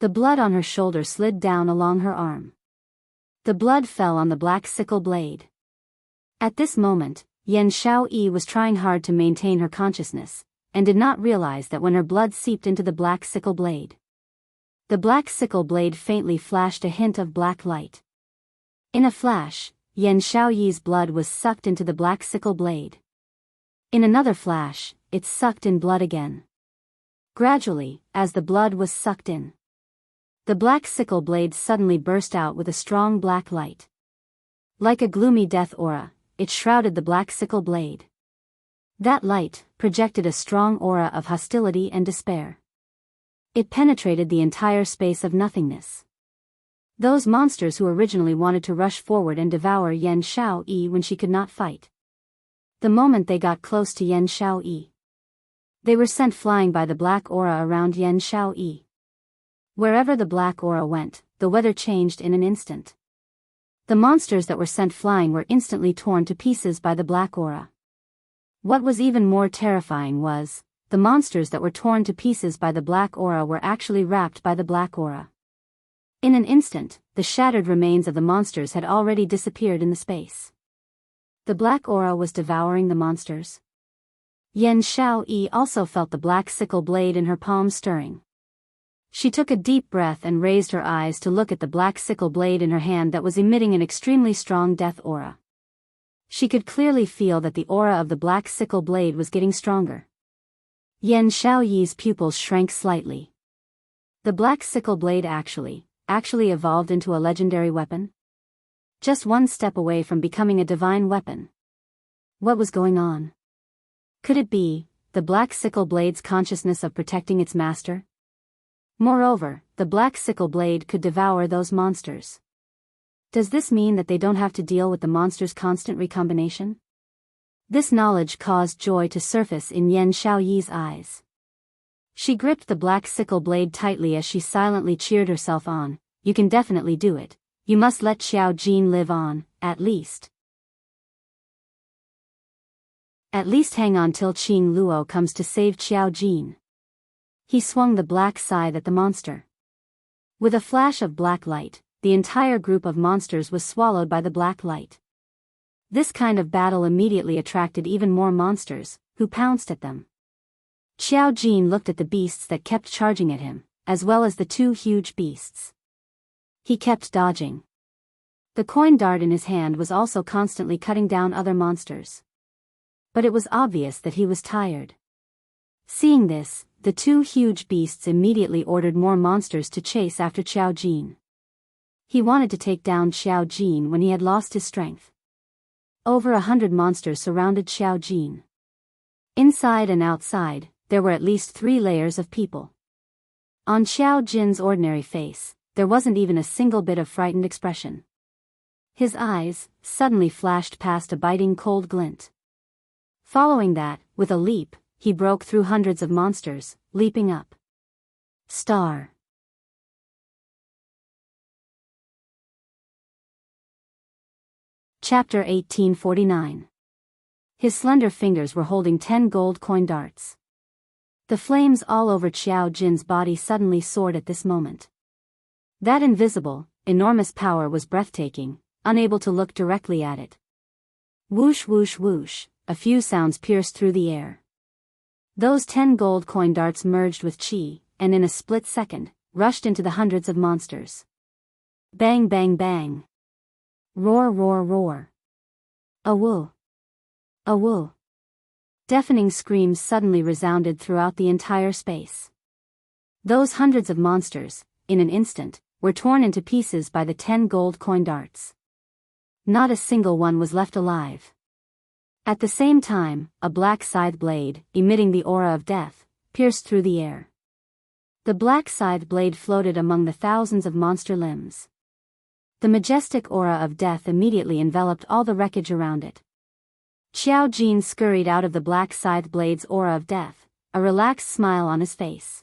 The blood on her shoulder slid down along her arm. The blood fell on the black sickle blade. At this moment, Yan Xiaoyi was trying hard to maintain her consciousness, and did not realize that when her blood seeped into the black sickle blade. The black sickle blade faintly flashed a hint of black light. In a flash, Yan Xiaoyi's blood was sucked into the black sickle blade. In another flash, it sucked in blood again. Gradually, as the blood was sucked in, the black sickle blade suddenly burst out with a strong black light. Like a gloomy death aura, it shrouded the black sickle blade. That light projected a strong aura of hostility and despair. It penetrated the entire space of nothingness. Those monsters who originally wanted to rush forward and devour Yan Xiaoyi when she could not fight. The moment they got close to Yan Xiaoyi, they were sent flying by the black aura around Yan Xiaoyi. Wherever the black aura went, the weather changed in an instant. The monsters that were sent flying were instantly torn to pieces by the black aura. What was even more terrifying was, the monsters that were torn to pieces by the black aura were actually wrapped by the black aura. In an instant, the shattered remains of the monsters had already disappeared in the space. The black aura was devouring the monsters. Yan Xiaoyi also felt the black sickle blade in her palm stirring. She took a deep breath and raised her eyes to look at the black sickle blade in her hand that was emitting an extremely strong death aura. She could clearly feel that the aura of the black sickle blade was getting stronger. Yan Xiaoyi's pupils shrank slightly. The black sickle blade actually evolved into a legendary weapon? Just one step away from becoming a divine weapon. What was going on? Could it be the black sickle blade's consciousness of protecting its master? Moreover, the black sickle blade could devour those monsters. Does this mean that they don't have to deal with the monster's constant recombination? This knowledge caused joy to surface in Yan Xiaoyi's eyes. She gripped the black sickle blade tightly as she silently cheered herself on. You can definitely do it. You must let Xiao Jin live on, at least. At least hang on till Qing Luo comes to save Xiao Jin. He swung the black scythe at the monster. With a flash of black light, the entire group of monsters was swallowed by the black light. This kind of battle immediately attracted even more monsters, who pounced at them. Xiao Jin looked at the beasts that kept charging at him, as well as the two huge beasts. He kept dodging. The coin dart in his hand was also constantly cutting down other monsters. But it was obvious that he was tired. Seeing this, the two huge beasts immediately ordered more monsters to chase after Xiao Jin. He wanted to take down Xiao Jin when he had lost his strength. Over 100 monsters surrounded Xiao Jin. Inside and outside, there were at least 3 layers of people. On Xiao Jin's ordinary face, there wasn't even a single bit of frightened expression. His eyes suddenly flashed past a biting cold glint. Following that, with a leap, he broke through hundreds of monsters, leaping up. Star. Chapter 1849. His slender fingers were holding 10 gold coin darts. The flames all over Xiao Jin's body suddenly soared at this moment. That invisible, enormous power was breathtaking, unable to look directly at it. Whoosh whoosh whoosh, a few sounds pierced through the air. Those 10 gold coin darts merged with chi, and in a split second, rushed into the hundreds of monsters. Bang bang bang. Roar roar roar. Awoo. Awoo. Deafening screams suddenly resounded throughout the entire space. Those hundreds of monsters, in an instant, were torn into pieces by the 10 gold coin darts. Not a single one was left alive. At the same time, a black scythe blade, emitting the aura of death, pierced through the air. The black scythe blade floated among the thousands of monster limbs. The majestic aura of death immediately enveloped all the wreckage around it. Xiao Jin scurried out of the black scythe blade's aura of death, a relaxed smile on his face.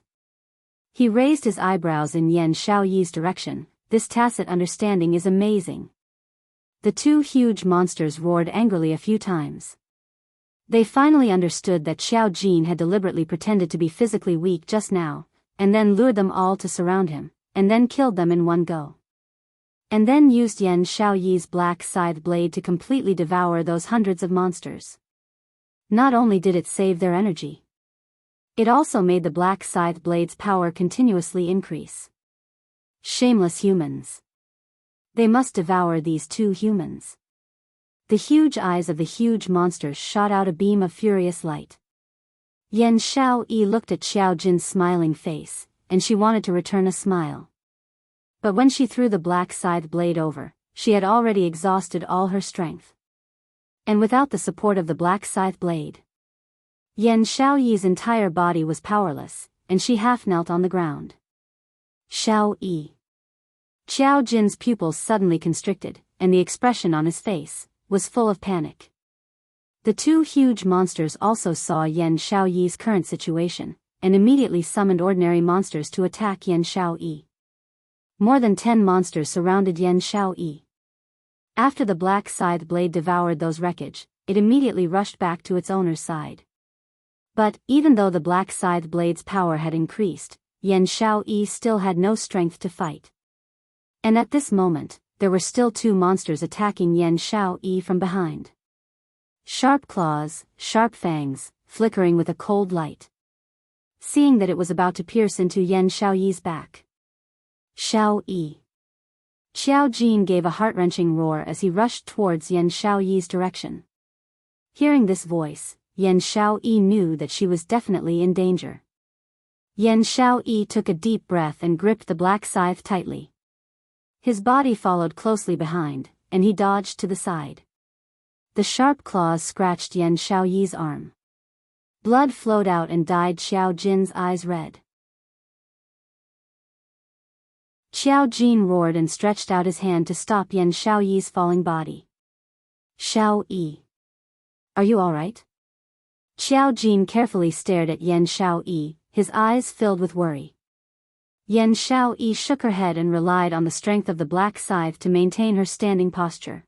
He raised his eyebrows in Yan Shaoyi's direction. This tacit understanding is amazing. The two huge monsters roared angrily a few times. They finally understood that Xiao Jin had deliberately pretended to be physically weak just now, and then lured them all to surround him, and then killed them in one go. And then used Yan Shaoyi's black scythe blade to completely devour those hundreds of monsters. Not only did it save their energy, it also made the black scythe blade's power continuously increase. Shameless humans. They must devour these two humans. The huge eyes of the huge monsters shot out a beam of furious light. Yan Shaoyi looked at Xiao Jin's smiling face, and she wanted to return a smile. But when she threw the black scythe blade over, she had already exhausted all her strength. And without the support of the black scythe blade, Yan Shaoyi's entire body was powerless, and she half knelt on the ground. Shaoyi. Xiao Jin's pupils suddenly constricted, and the expression on his face was full of panic. The two huge monsters also saw Yan Shaoyi's current situation, and immediately summoned ordinary monsters to attack Yan Shaoyi. More than 10 monsters surrounded Yan Shaoyi. After the black scythe blade devoured those wreckage, it immediately rushed back to its owner's side. But, even though the black scythe blade's power had increased, Yan Shaoyi still had no strength to fight. And at this moment, there were still 2 monsters attacking Yan Shaoyi from behind. Sharp claws, sharp fangs, flickering with a cold light. Seeing that it was about to pierce into Yan Shaoyi's back. Shaoyi. Xiao Jin gave a heart-wrenching roar as he rushed towards Yan Shaoyi's direction. Hearing this voice, Yan Shaoyi knew that she was definitely in danger. Yan Shaoyi took a deep breath and gripped the black scythe tightly. His body followed closely behind, and he dodged to the side. The sharp claws scratched Yan Shaoyi's arm. Blood flowed out and dyed Xiao Jin's eyes red. Xiao Jin roared and stretched out his hand to stop Yan Shaoyi's falling body. Shaoyi. Are you alright? Xiao Jin carefully stared at Yan Shaoyi, his eyes filled with worry. Yan Shaoyi shook her head and relied on the strength of the black scythe to maintain her standing posture.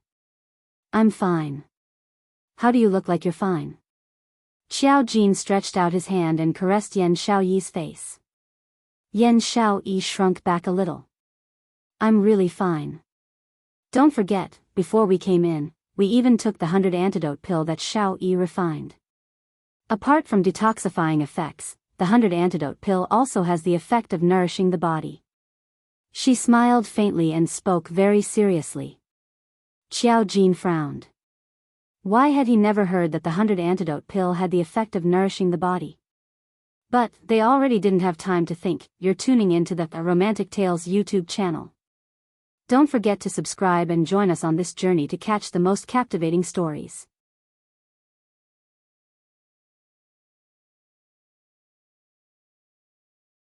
I'm fine. How do you look like you're fine? Xiao Jin stretched out his hand and caressed Yan Shaoyi's face. Yan Shaoyi shrunk back a little. I'm really fine. Don't forget, before we came in, we even took the 100 antidote pill that Xiao Yi refined. Apart from detoxifying effects, the 100 antidote pill also has the effect of nourishing the body. She smiled faintly and spoke very seriously. Xiao Jin frowned. Why had he never heard that the 100 antidote pill had the effect of nourishing the body? But they already didn't have time to think. You're tuning into the Romantic Tales YouTube channel. Don't forget to subscribe and join us on this journey to catch the most captivating stories.